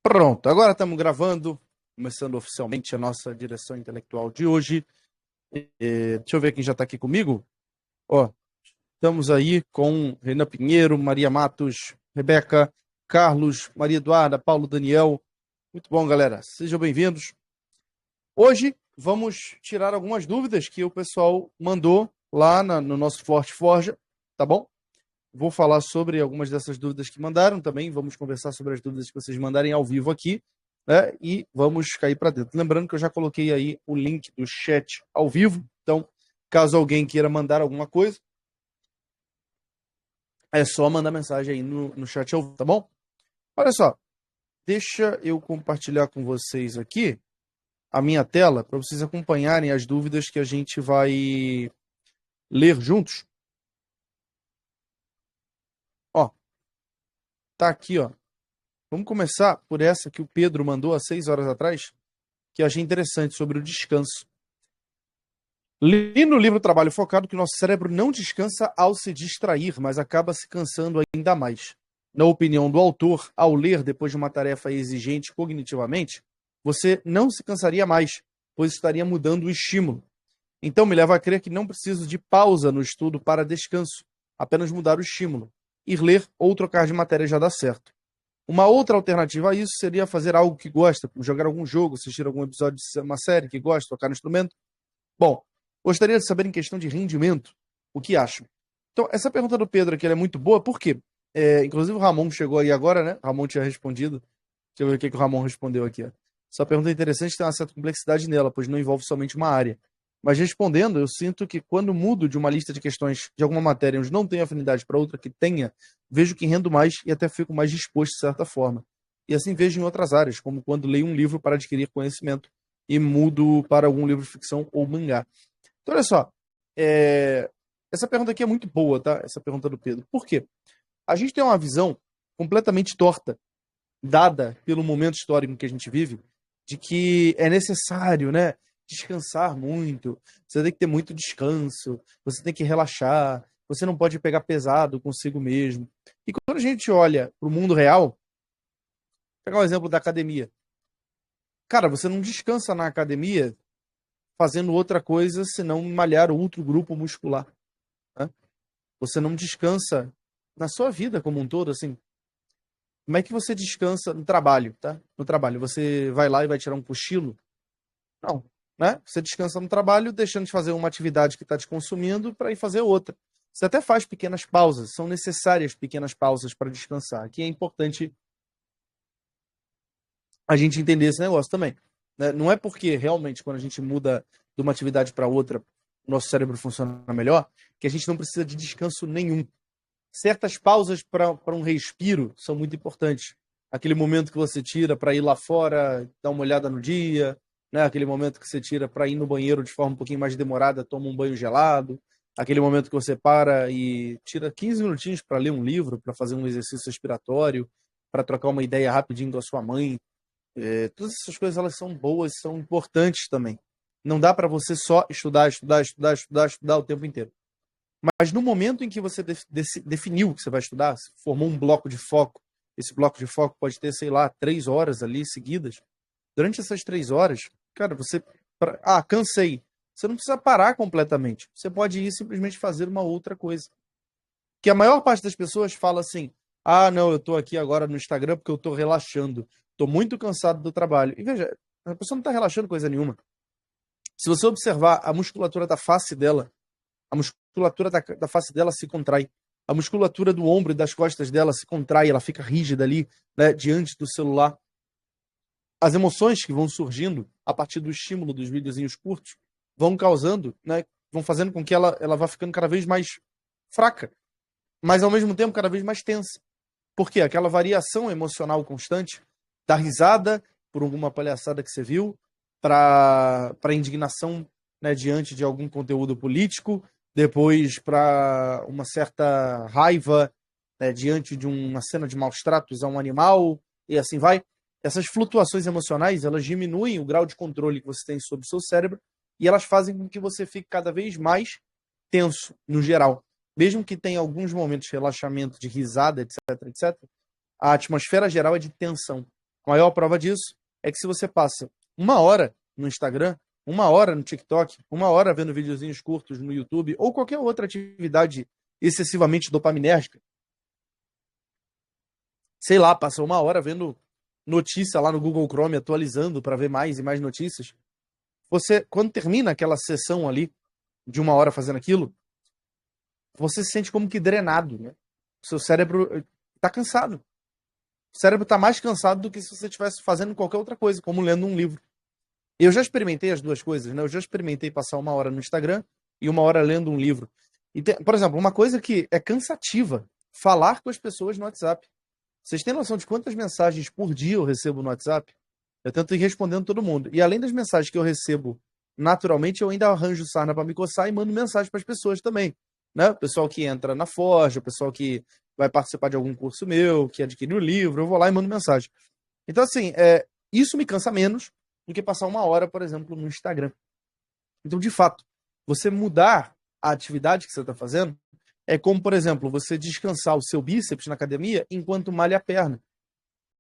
Pronto, agora estamos gravando, começando oficialmente a nossa direção intelectual de hoje. Deixa eu ver quem já está aqui comigo. Ó, estamos aí com Renan Pinheiro, Maria Matos, Rebeca, Carlos, Maria Eduarda, Paulo Daniel. Muito bom, galera. Sejam bem-vindos. Hoje vamos tirar algumas dúvidas que o pessoal mandou lá no nosso Forte Forja, tá bom? Vou falar sobre algumas dessas dúvidas que mandaram também. Vamos conversar sobre as dúvidas que vocês mandarem ao vivo aqui, né? E vamos cair para dentro. Lembrando que eu já coloquei aí o link do chat ao vivo. Então, caso alguém queira mandar alguma coisa, é só mandar mensagem aí no chat ao vivo, tá bom? Olha só, deixa eu compartilhar com vocês aqui a minha tela para vocês acompanharem as dúvidas que a gente vai ler juntos. Ó, tá aqui, ó. Vamos começar por essa que o Pedro mandou há 6 horas atrás, que eu achei interessante, sobre o descanso. Li no livro Trabalho Focado que o nosso cérebro não descansa ao se distrair, mas acaba se cansando ainda mais. Na opinião do autor, ao ler depois de uma tarefa exigente cognitivamente, você não se cansaria mais, pois estaria mudando o estímulo. Então me leva a crer que não preciso de pausa no estudo para descanso, apenas mudar o estímulo. Ir ler ou trocar de matéria já dá certo. Uma outra alternativa a isso seria fazer algo que gosta, como jogar algum jogo, assistir algum episódio de uma série que gosta, tocar no instrumento. Bom, gostaria de saber em questão de rendimento, o que acham? Então, essa pergunta do Pedro aqui ela é muito boa, por quê? Inclusive o Ramon chegou aí agora, né? O Ramon tinha respondido. Deixa eu ver o que o Ramon respondeu aqui. Ó. Essa pergunta é interessante, tem uma certa complexidade nela, pois não envolve somente uma área. Mas respondendo, eu sinto que quando mudo de uma lista de questões de alguma matéria onde não tenho afinidade para outra que tenha, vejo que rendo mais e até fico mais disposto de certa forma. E assim vejo em outras áreas, como quando leio um livro para adquirir conhecimento e mudo para algum livro de ficção ou mangá. Então, olha só, essa pergunta aqui é muito boa, tá? Essa pergunta do Pedro. Por quê? A gente tem uma visão completamente torta, dada pelo momento histórico que a gente vive, de que é necessário, né, descansar muito, você tem que ter muito descanso, você tem que relaxar, você não pode pegar pesado consigo mesmo. E quando a gente olha para o mundo real, vou pegar um exemplo da academia. Cara, você não descansa na academia fazendo outra coisa senão malhar outro grupo muscular. Né? Você não descansa na sua vida como um todo, assim. Como é que você descansa no trabalho, tá? No trabalho, você vai lá e vai tirar um cochilo? Não, né? Você descansa no trabalho, deixando de fazer uma atividade que está te consumindo para ir fazer outra. Você até faz pequenas pausas, são necessárias pequenas pausas para descansar. Aqui é importante a gente entender esse negócio também. Né? Não é porque realmente quando a gente muda de uma atividade para outra, o nosso cérebro funciona melhor, que a gente não precisa de descanso nenhum. Certas pausas para um respiro são muito importantes. Aquele momento que você tira para ir lá fora, dar uma olhada no dia, né? Aquele momento que você tira para ir no banheiro de forma um pouquinho mais demorada, toma um banho gelado, aquele momento que você para e tira 15 minutinhos para ler um livro, para fazer um exercício respiratório, para trocar uma ideia rapidinho com a sua mãe. Todas essas coisas elas são boas, são importantes também. Não dá para você só estudar o tempo inteiro. Mas no momento em que você definiu que você vai estudar, formou um bloco de foco, esse bloco de foco pode ter, sei lá, 3 horas ali seguidas. Durante essas 3 horas, cara, você... cansei. Você não precisa parar completamente. Você pode ir simplesmente fazer uma outra coisa. Que a maior parte das pessoas fala assim, não, eu tô aqui agora no Instagram porque eu tô relaxando. Tô muito cansado do trabalho. E veja, a pessoa não tá relaxando coisa nenhuma. Se você observar a musculatura da face dela, a musculatura da face dela se contrai. A musculatura do ombro e das costas dela se contrai, ela fica rígida ali, né, diante do celular. As emoções que vão surgindo a partir do estímulo dos videozinhos curtos vão causando, né, vão fazendo com que ela vá ficando cada vez mais fraca, mas ao mesmo tempo cada vez mais tensa. Por quê? Aquela variação emocional constante, da risada por alguma palhaçada que você viu, para indignação, né, diante de algum conteúdo político, depois para uma certa raiva, né, diante de uma cena de maus tratos a um animal, e assim vai. Essas flutuações emocionais, elas diminuem o grau de controle que você tem sobre o seu cérebro e elas fazem com que você fique cada vez mais tenso, no geral. Mesmo que tenha alguns momentos de relaxamento, de risada, etc., a atmosfera geral é de tensão. A maior prova disso é que se você passa 1 hora no Instagram, 1 hora no TikTok, 1 hora vendo videozinhos curtos no YouTube ou qualquer outra atividade excessivamente dopaminérgica, sei lá, passa 1 hora vendo notícia lá no Google Chrome atualizando para ver mais e mais notícias, você, quando termina aquela sessão ali de 1 hora fazendo aquilo, você se sente como que drenado, né? O seu cérebro tá cansado. O cérebro tá mais cansado do que se você estivesse fazendo qualquer outra coisa, como lendo um livro. Eu já experimentei as duas coisas, né? Eu já experimentei passar 1 hora no Instagram e 1 hora lendo um livro. E por exemplo, uma coisa que é cansativa, falar com as pessoas no WhatsApp. Vocês têm noção de quantas mensagens por dia eu recebo no WhatsApp? Eu tento ir respondendo todo mundo. E além das mensagens que eu recebo naturalmente, eu ainda arranjo sarna para me coçar e mando mensagem para as pessoas também. Né? O pessoal que entra na Forja, o pessoal que vai participar de algum curso meu, que adquire o livro, eu vou lá e mando mensagem. Então, assim, isso me cansa menos do que passar 1 hora, por exemplo, no Instagram. Então, de fato, você mudar a atividade que você está fazendo é como, por exemplo, você descansar o seu bíceps na academia enquanto malha a perna.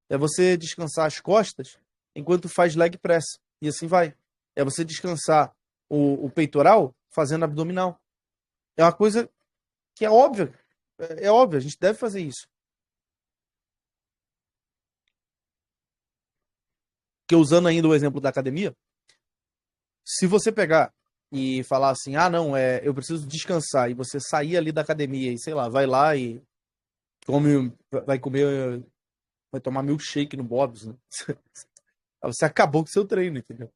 É você descansar as costas enquanto faz leg press. E assim vai. É você descansar o peitoral fazendo abdominal. É uma coisa que é óbvia. É óbvio, a gente deve fazer isso. Porque usando ainda o exemplo da academia, se você pegar e falar assim, ah, não, eu preciso descansar, e você sair ali da academia e, sei lá, vai lá e vai comer, vai tomar milkshake no Bob's, né? Você acabou com o seu treino, entendeu?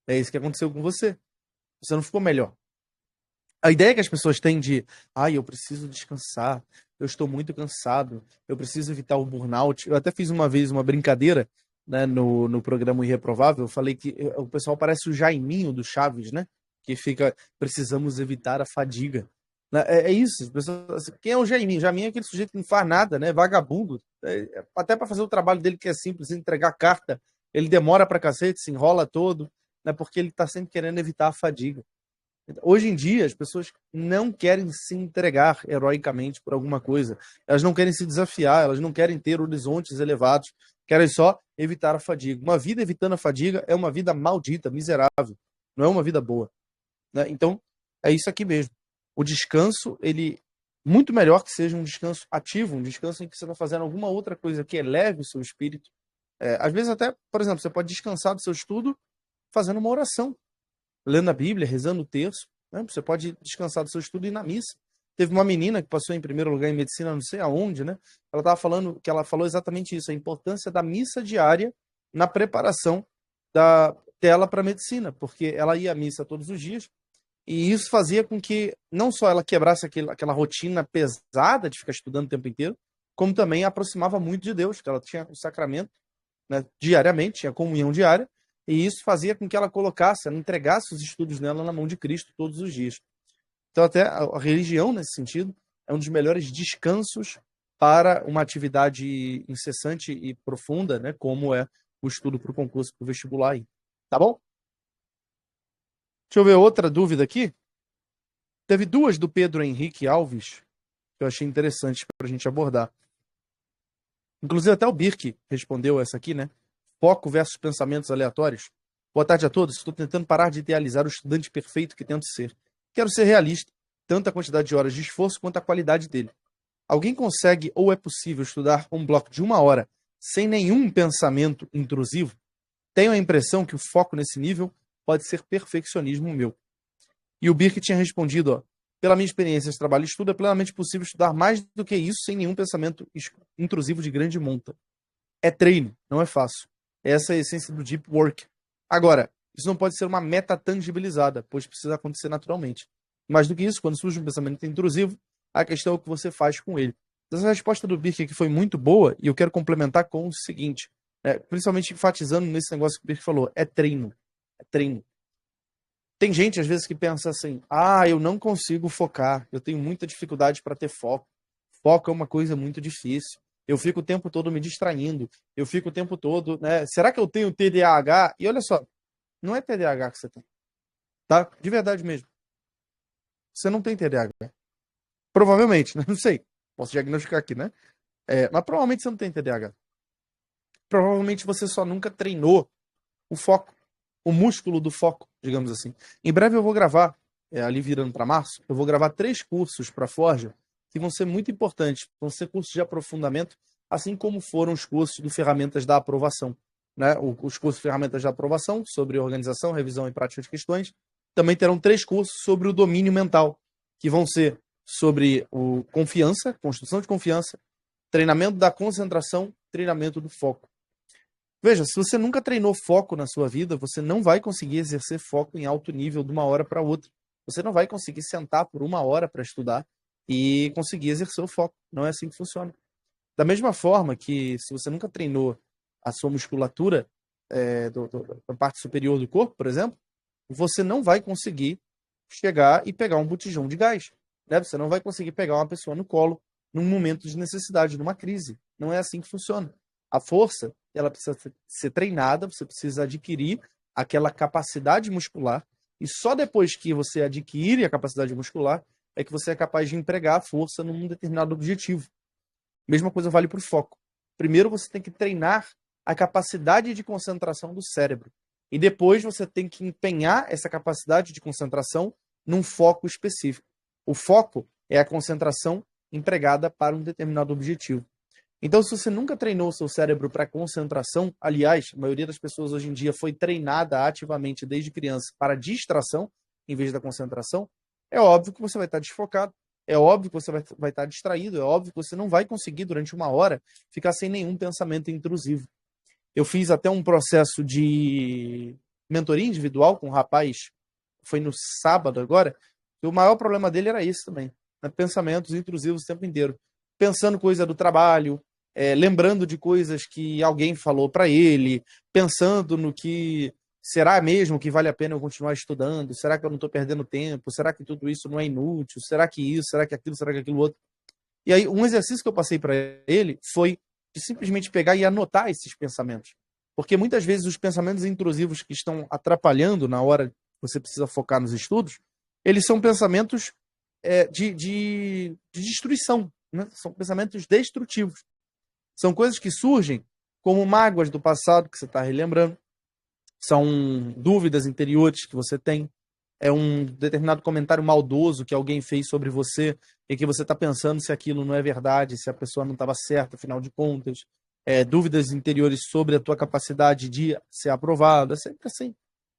É isso que aconteceu com você. Você não ficou melhor. A ideia que as pessoas têm de, eu preciso descansar, eu estou muito cansado, eu preciso evitar o burnout. Eu até fiz uma vez uma brincadeira, né, no programa Irreprovável, eu falei que o pessoal parece o Jaiminho do Chaves, né? Que fica, precisamos evitar a fadiga. Né, é isso, as pessoas, assim, quem é o Jaiminho? Jaiminho é aquele sujeito que não faz nada, né? Vagabundo. Até para fazer o trabalho dele que é simples, entregar carta, ele demora pra cacete, se enrola todo, né? Porque ele tá sempre querendo evitar a fadiga. Hoje em dia, as pessoas não querem se entregar heroicamente por alguma coisa. Elas não querem se desafiar, elas não querem ter horizontes elevados, querem só evitar a fadiga. Uma vida evitando a fadiga é uma vida maldita, miserável. Não é uma vida boa. Né? Então, é isso aqui mesmo. O descanso, ele muito melhor que seja um descanso ativo, um descanso em que você está fazendo alguma outra coisa que eleve o seu espírito. Às vezes até, por exemplo, você pode descansar do seu estudo fazendo uma oração, lendo a Bíblia, rezando o terço. Né? Você pode descansar do seu estudo e ir na missa. Teve uma menina que passou em primeiro lugar em medicina, não sei aonde, né? Ela estava falando que ela falou exatamente isso, a importância da missa diária na preparação dela para a medicina, porque ela ia à missa todos os dias e isso fazia com que não só ela quebrasse aquela rotina pesada de ficar estudando o tempo inteiro, como também a aproximava muito de Deus, que ela tinha o sacramento, né, diariamente, tinha comunhão diária, e isso fazia com que ela ela entregasse os estudos dela na mão de Cristo todos os dias. Então, até a religião, nesse sentido, é um dos melhores descansos para uma atividade incessante e profunda, né, como é o estudo para o concurso, para o vestibular aí. Tá bom? Deixa eu ver outra dúvida aqui. Teve duas do Pedro Henrique Alves, que eu achei interessante para a gente abordar. Inclusive, até o Birk respondeu essa aqui, né? Foco versus pensamentos aleatórios. Boa tarde a todos. Estou tentando parar de idealizar o estudante perfeito que tento ser. Quero ser realista, tanto a quantidade de horas de esforço quanto a qualidade dele. Alguém consegue ou é possível estudar um bloco de 1 hora sem nenhum pensamento intrusivo? Tenho a impressão que o foco nesse nível pode ser perfeccionismo meu. E o Birk tinha respondido, ó, pela minha experiência de trabalho e estudo, é plenamente possível estudar mais do que isso sem nenhum pensamento intrusivo de grande monta. É treino, não é fácil. Essa é a essência do deep work. Agora, isso não pode ser uma meta tangibilizada, pois precisa acontecer naturalmente. Mais do que isso, quando surge um pensamento intrusivo, a questão é o que você faz com ele. Essa resposta do Birk aqui foi muito boa e eu quero complementar com o seguinte, principalmente enfatizando nesse negócio que o Birk falou, é treino. É treino. Tem gente, às vezes, que pensa assim, eu não consigo focar, eu tenho muita dificuldade para ter foco. Foco é uma coisa muito difícil. Eu fico o tempo todo me distraindo. Eu fico o tempo todo, né? Será que eu tenho TDAH? E olha só, não é TDAH que você tem, tá? De verdade mesmo. Você não tem TDAH. Provavelmente, né? Não sei. Posso diagnosticar aqui, né? Mas provavelmente você não tem TDAH. provavelmente você só nunca treinou o foco, o músculo do foco, digamos assim. Em breve eu vou gravar, ali virando para março, eu vou gravar 3 cursos para Forja que vão ser muito importantes. Vão ser cursos de aprofundamento, assim como foram os cursos do Ferramentas da Aprovação. Né? Os cursos de Ferramentas da Aprovação sobre organização, revisão e prática de questões. Também terão 3 cursos sobre o domínio mental, que vão ser sobre confiança, construção de confiança, treinamento da concentração, treinamento do foco. Veja, se você nunca treinou foco na sua vida, você não vai conseguir exercer foco em alto nível de uma hora para outra. Você não vai conseguir sentar por uma hora para estudar e conseguir exercer o foco. Não é assim que funciona. Da mesma forma que se você nunca treinou a sua musculatura da parte superior do corpo, por exemplo, você não vai conseguir chegar e pegar um botijão de gás. Né? Você não vai conseguir pegar uma pessoa no colo num momento de necessidade, numa crise. Não é assim que funciona. A força, ela precisa ser treinada, você precisa adquirir aquela capacidade muscular, e só depois que você adquire a capacidade muscular é que você é capaz de empregar a força num determinado objetivo. Mesma coisa vale para o foco. Primeiro você tem que treinar a capacidade de concentração do cérebro, e depois você tem que empenhar essa capacidade de concentração num foco específico. O foco é a concentração empregada para um determinado objetivo. Então, se você nunca treinou o seu cérebro para concentração, aliás, a maioria das pessoas hoje em dia foi treinada ativamente desde criança para distração, em vez da concentração, é óbvio que você vai estar desfocado, é óbvio que você vai estar distraído, é óbvio que você não vai conseguir, durante uma hora, ficar sem nenhum pensamento intrusivo. Eu fiz até um processo de mentoria individual com um rapaz, foi no sábado agora, e o maior problema dele era esse também, né? Pensamentos intrusivos o tempo inteiro. Pensando coisa do trabalho, lembrando de coisas que alguém falou para ele, pensando no que será mesmo que vale a pena eu continuar estudando, será que eu não estou perdendo tempo, será que tudo isso não é inútil, será que isso, será que aquilo, será que aquilo outro. E aí um exercício que eu passei para ele foi de simplesmente pegar e anotar esses pensamentos, porque muitas vezes os pensamentos intrusivos que estão atrapalhando na hora que você precisa focar nos estudos, eles são pensamentos de destruição, né? São pensamentos destrutivos. São coisas que surgem como mágoas do passado que você está relembrando. São dúvidas interiores que você tem. É um determinado comentário maldoso que alguém fez sobre você e que você está pensando se aquilo não é verdade, se a pessoa não estava certa, afinal de contas. Dúvidas interiores sobre a tua capacidade de ser aprovado. É sempre assim.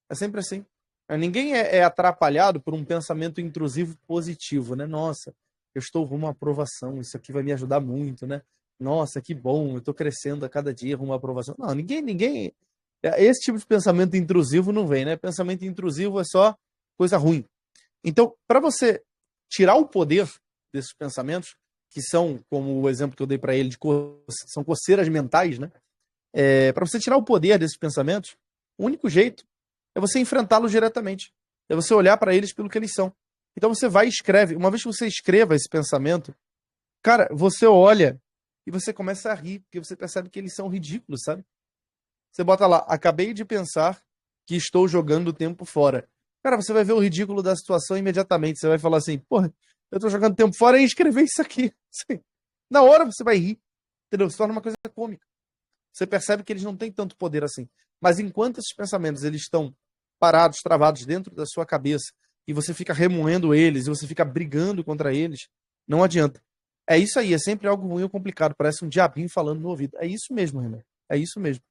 É sempre assim. Ninguém é atrapalhado por um pensamento intrusivo positivo, né? Nossa, eu estou rumo à aprovação, isso aqui vai me ajudar muito, né? Nossa, que bom, eu estou crescendo a cada dia rumo à aprovação. Não, ninguém. Esse tipo de pensamento intrusivo não vem, né? Pensamento intrusivo é só coisa ruim. Então, para você tirar o poder desses pensamentos, que são, como o exemplo que eu dei para ele, são coceiras mentais, né? Para você tirar o poder desses pensamentos, o único jeito é você enfrentá-los diretamente. É você olhar para eles pelo que eles são. Então você vai e escreve. Uma vez que você escreva esse pensamento, cara, você olha e você começa a rir, porque você percebe que eles são ridículos, sabe? Você bota lá, acabei de pensar que estou jogando o tempo fora. Cara, você vai ver o ridículo da situação imediatamente. Você vai falar assim, porra, eu tô jogando tempo fora e escrever isso aqui. Na hora você vai rir. Entendeu? Se torna uma coisa cômica. Você percebe que eles não têm tanto poder assim. Mas enquanto esses pensamentos eles estão parados, travados dentro da sua cabeça, e você fica remoendo eles, e você fica brigando contra eles, não adianta. É isso aí, é sempre algo ruim ou complicado. Parece um diabinho falando no ouvido. É isso mesmo, Renan. É isso mesmo.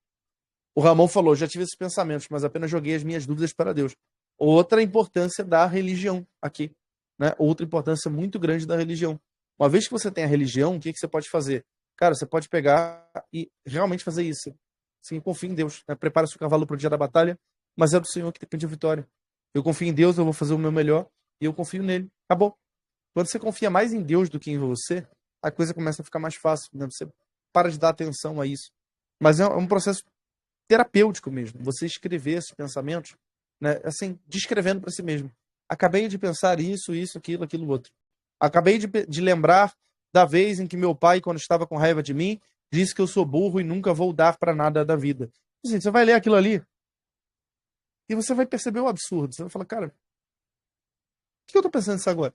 O Ramon falou, já tive esses pensamentos, mas apenas joguei as minhas dúvidas para Deus. Outra importância da religião aqui, né? Outra importância muito grande da religião. Uma vez que você tem a religião, o que você pode fazer? Cara, você pode pegar e realmente fazer isso. Sim, confia em Deus. Né? Prepara seu cavalo para o dia da batalha, mas é do Senhor que depende a vitória. Eu confio em Deus, eu vou fazer o meu melhor e eu confio nele. Acabou. Quando você confia mais em Deus do que em você, a coisa começa a ficar mais fácil. Né? Você para de dar atenção a isso. Mas é um processo terapêutico mesmo. Você escrever esses pensamentos, né? Assim, descrevendo para si mesmo. Acabei de pensar isso, aquilo, aquilo outro. Acabei de lembrar da vez em que meu pai, quando estava com raiva de mim, disse que eu sou burro e nunca vou dar para nada da vida. Gente, você vai ler aquilo ali e você vai perceber o absurdo. Você vai falar, cara, por que eu tô pensando nisso agora?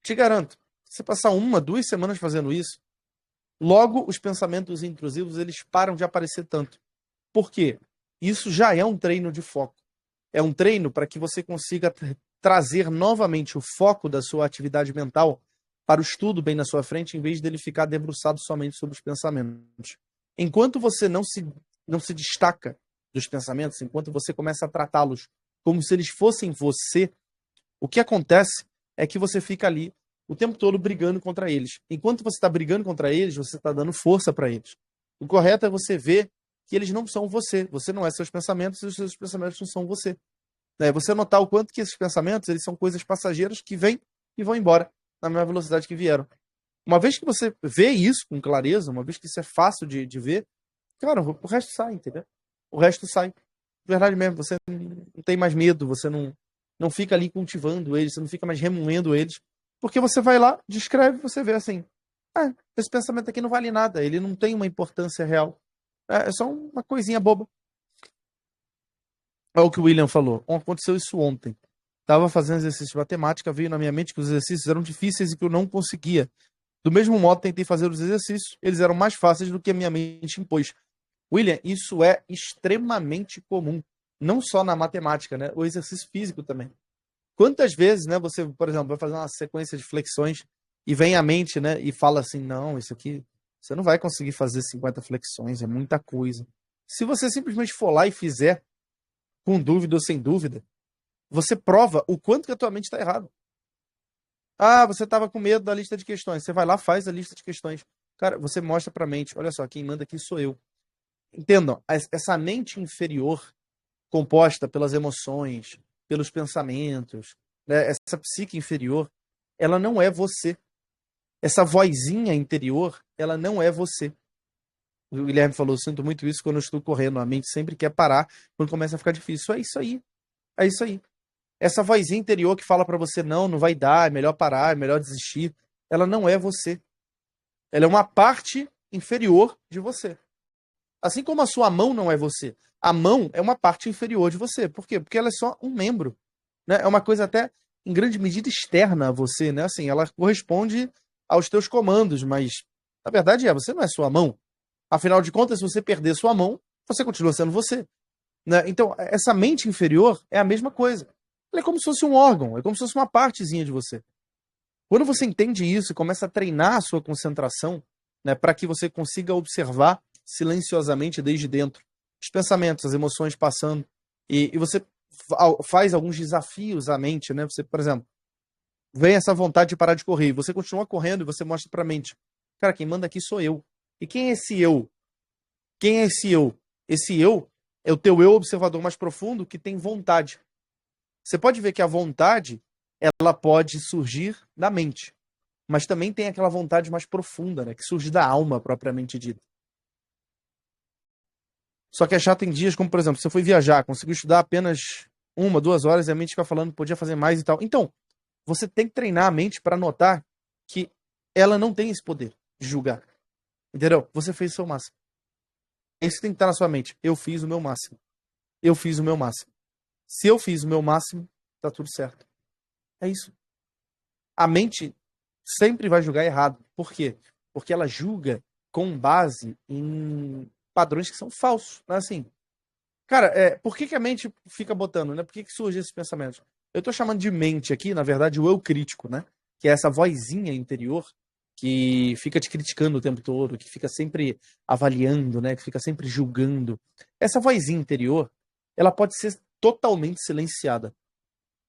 Te garanto, se você passar 1, 2 semanas fazendo isso, Logo, os pensamentos intrusivos, eles param de aparecer tanto. Por quê? Isso já é um treino de foco. É um treino para que você consiga trazer novamente o foco da sua atividade mental para o estudo bem na sua frente, em vez dele ficar debruçado somente sobre os pensamentos. Enquanto você não se destaca dos pensamentos, enquanto você começa a tratá-los como se eles fossem você, o que acontece é que você fica ali o tempo todo brigando contra eles. Enquanto você está brigando contra eles, você está dando força para eles. O correto é você ver que eles não são você. Você não é seus pensamentos e os seus pensamentos não são você. É você notar o quanto que esses pensamentos eles são coisas passageiras que vêm e vão embora na mesma velocidade que vieram. Uma vez que você vê isso com clareza, uma vez que isso é fácil de ver, cara, o resto sai, entendeu? O resto sai. Verdade mesmo, você não tem mais medo, você não fica ali cultivando eles, você não fica mais remoendo eles, porque você vai lá, descreve, você vê assim, esse pensamento aqui não vale nada, ele não tem uma importância real, é só uma coisinha boba. É o que o William falou, aconteceu isso ontem. Estava fazendo exercício de matemática, veio na minha mente que os exercícios eram difíceis e que eu não conseguia. Do mesmo modo, tentei fazer os exercícios, eles eram mais fáceis do que a minha mente impôs. William, isso é extremamente comum, não só na matemática, né? O exercício físico também. Quantas vezes, né, você, por exemplo, vai fazer uma sequência de flexões e vem à mente, né, e fala assim, não, isso aqui, você não vai conseguir fazer 50 flexões, é muita coisa. Se você simplesmente for lá e fizer, com dúvida ou sem dúvida, você prova o quanto que a tua mente está errada. Ah, você estava com medo da lista de questões. Você vai lá, faz a lista de questões. Cara, você mostra para a mente, olha só, quem manda aqui sou eu. Entendam, essa mente inferior, composta pelas emoções, pelos pensamentos, né, essa psique inferior, ela não é você. Essa vozinha interior, ela não é você. O Guilherme falou, sinto muito isso quando eu estou correndo. A mente sempre quer parar quando começa a ficar difícil. É isso aí. É isso aí. Essa vozinha interior que fala para você, não vai dar, é melhor parar, é melhor desistir. Ela não é você. Ela é uma parte inferior de você. Assim como a sua mão não é você. A mão é uma parte inferior de você. Por quê? Porque ela é só um membro. Né? É uma coisa até, em grande medida, externa a você. Né? Assim, ela corresponde aos teus comandos, mas a verdade é, você não é sua mão. Afinal de contas, se você perder sua mão, você continua sendo você. Né? Então, essa mente inferior é a mesma coisa. Ela é como se fosse um órgão, é como se fosse uma partezinha de você. Quando você entende isso e começa a treinar a sua concentração, né, para que você consiga observar silenciosamente desde dentro os pensamentos, as emoções passando, e você faz alguns desafios à mente, né? Você, por exemplo, vem essa vontade de parar de correr, você continua correndo e você mostra para a mente, cara, quem manda aqui sou eu. E quem é esse eu? Quem é esse eu? Esse eu é o teu eu observador mais profundo que tem vontade. Você pode ver que a vontade, ela pode surgir da mente, mas também tem aquela vontade mais profunda, né, que surge da alma propriamente dita. Só que é chato em dias como, por exemplo, você foi viajar, conseguiu estudar apenas 1, 2 horas e a mente fica falando, podia fazer mais e tal. Então, você tem que treinar a mente para notar que ela não tem esse poder de julgar. Entendeu? Você fez o seu máximo. Isso tem que estar na sua mente. Eu fiz o meu máximo. Eu fiz o meu máximo. Se eu fiz o meu máximo, tá tudo certo. É isso. A mente sempre vai julgar errado. Por quê? Porque ela julga com base em padrões que são falsos. Não é assim? Cara, por que a mente fica botando, né? Por que surge esses pensamentos? Eu tô chamando de mente aqui, na verdade, o eu crítico, né? Que é essa vozinha interior que fica te criticando o tempo todo, que fica sempre avaliando, né? Que fica sempre julgando. Essa vozinha interior, ela pode ser totalmente silenciada.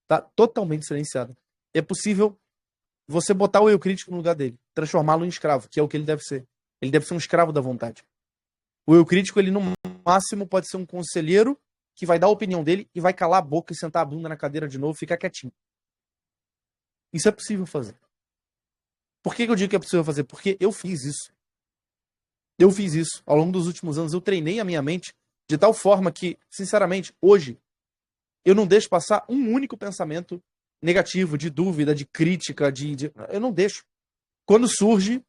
Tá? Totalmente silenciada. É possível você botar o eu crítico no lugar dele, transformá-lo em escravo, que é o que ele deve ser. Ele deve ser um escravo da vontade. O eu crítico, ele no máximo pode ser um conselheiro que vai dar a opinião dele e vai calar a boca e sentar a bunda na cadeira de novo e ficar quietinho. Isso é possível fazer. Por que eu digo que é possível fazer? Porque eu fiz isso. Eu fiz isso. Ao longo dos últimos anos, eu treinei a minha mente de tal forma que, sinceramente, hoje, eu não deixo passar um único pensamento negativo, de dúvida, de crítica, eu não deixo. Quando surge,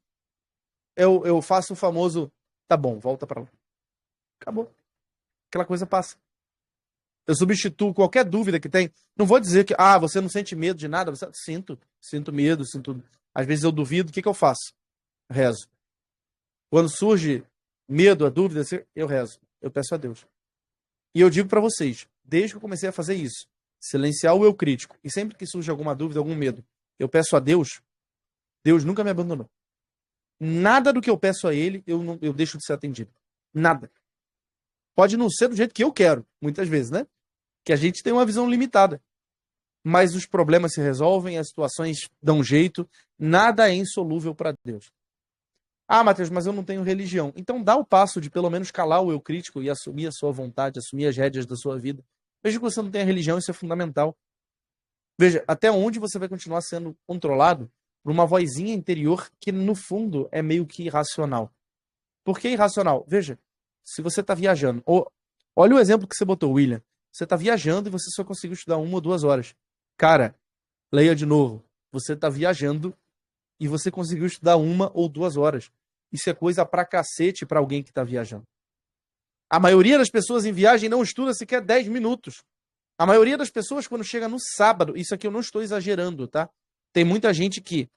eu faço o famoso, tá bom, volta pra lá. Acabou. Aquela coisa passa. Eu substituo qualquer dúvida que tem. Não vou dizer que, você não sente medo de nada. Sinto medo, sinto. Às vezes eu duvido, o que eu faço? Rezo. Quando surge medo, a dúvida, eu rezo, eu peço a Deus. E eu digo para vocês, desde que eu comecei a fazer isso, silenciar o eu crítico, e sempre que surge alguma dúvida, algum medo, eu peço a Deus, Deus nunca me abandonou. Nada do que eu peço a Ele, eu deixo de ser atendido. Nada. Pode não ser do jeito que eu quero, muitas vezes, né? Que a gente tem uma visão limitada. Mas os problemas se resolvem, as situações dão jeito, nada é insolúvel para Deus. Ah, Matheus, mas eu não tenho religião. Então dá o passo de pelo menos calar o eu crítico e assumir a sua vontade, assumir as rédeas da sua vida. Veja que você não tem a religião, isso é fundamental. Veja, até onde você vai continuar sendo controlado por uma vozinha interior que, no fundo, é meio que irracional. Por que irracional? Veja, se você está viajando, olha o exemplo que você botou, William. Você está viajando e você só conseguiu estudar 1 ou 2 horas. Cara, leia de novo. Você está viajando e você conseguiu estudar 1 ou 2 horas. Isso é coisa pra cacete pra alguém que está viajando. A maioria das pessoas em viagem não estuda sequer 10 minutos. A maioria das pessoas, quando chega no sábado, isso aqui eu não estou exagerando, tá? Tem muita gente que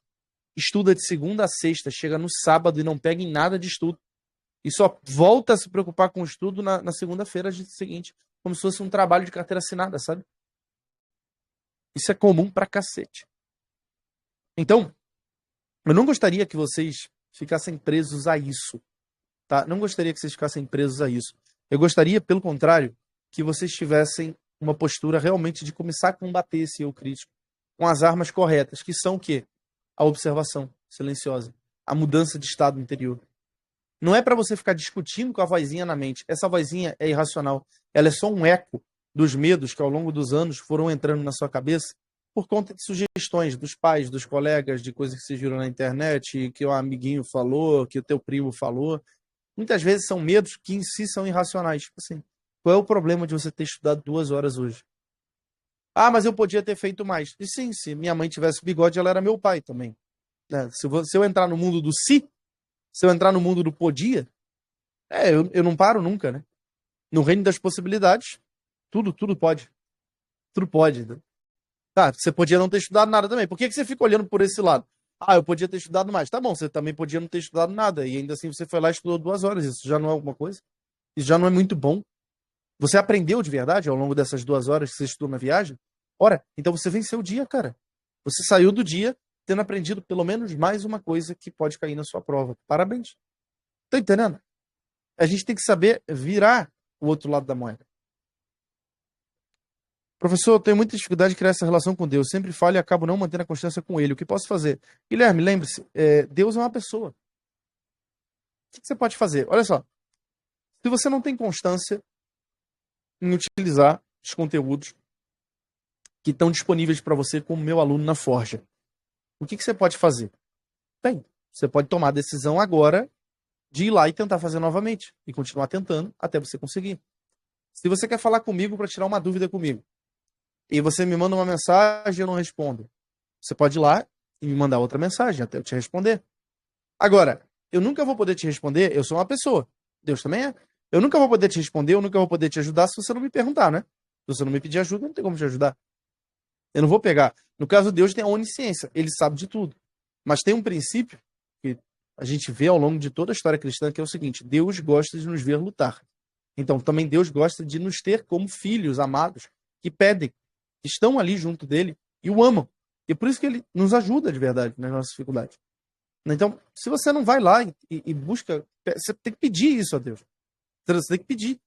estuda de segunda a sexta, chega no sábado e não pega em nada de estudo. E só volta a se preocupar com o estudo na segunda-feira seguinte, como se fosse um trabalho de carteira assinada, sabe? Isso é comum pra cacete. Então, eu não gostaria que vocês ficassem presos a isso, tá? Não gostaria que vocês ficassem presos a isso. Eu gostaria, pelo contrário, que vocês tivessem uma postura realmente de começar a combater esse eu crítico com as armas corretas, que são o quê? A observação silenciosa, a mudança de estado interior. Não é para você ficar discutindo com a vozinha na mente. Essa vozinha é irracional. Ela é só um eco dos medos que ao longo dos anos foram entrando na sua cabeça por conta de sugestões dos pais, dos colegas, de coisas que você viram na internet, que o amiguinho falou, que o teu primo falou. Muitas vezes são medos que em si são irracionais. Tipo assim, qual é o problema de você ter estudado 2 horas hoje? Ah, mas eu podia ter feito mais. E sim, se minha mãe tivesse bigode, ela era meu pai também. Se eu entrar no mundo do se eu entrar no mundo do podia, eu não paro nunca, né? No reino das possibilidades, tudo pode. Tudo pode. Tá, você podia não ter estudado nada também. Por que você fica olhando por esse lado? Ah, eu podia ter estudado mais. Tá bom, você também podia não ter estudado nada. E ainda assim você foi lá e estudou 2 horas. Isso já não é alguma coisa? Isso já não é muito bom? Você aprendeu de verdade ao longo dessas 2 horas que você estudou na viagem? Ora, então você venceu o dia, cara. Você saiu do dia tendo aprendido pelo menos mais uma coisa que pode cair na sua prova. Parabéns. Tá entendendo? A gente tem que saber virar o outro lado da moeda. Professor, eu tenho muita dificuldade de criar essa relação com Deus. Sempre falho e acabo não mantendo a constância com Ele. O que posso fazer? Guilherme, lembre-se, Deus é uma pessoa. O que você pode fazer? Olha só. Se você não tem constância em utilizar os conteúdos que estão disponíveis para você como meu aluno na Forja, o que você pode fazer? Bem, você pode tomar a decisão agora de ir lá e tentar fazer novamente. E continuar tentando até você conseguir. Se você quer falar comigo para tirar uma dúvida comigo, e você me manda uma mensagem e eu não respondo, você pode ir lá e me mandar outra mensagem até eu te responder. Agora, eu nunca vou poder te responder, eu sou uma pessoa. Deus também é. Eu nunca vou poder te responder, eu nunca vou poder te ajudar se você não me perguntar, né? Se você não me pedir ajuda, não tem como te ajudar. Eu não vou pegar. No caso de Deus, tem a onisciência. Ele sabe de tudo. Mas tem um princípio que a gente vê ao longo de toda a história cristã, que é o seguinte: Deus gosta de nos ver lutar. Então, também Deus gosta de nos ter como filhos amados que pedem, que estão ali junto dele e o amam. E é por isso que ele nos ajuda de verdade nas nossas dificuldades. Então, se você não vai lá e busca, você tem que pedir isso a Deus. Você tem que pedir.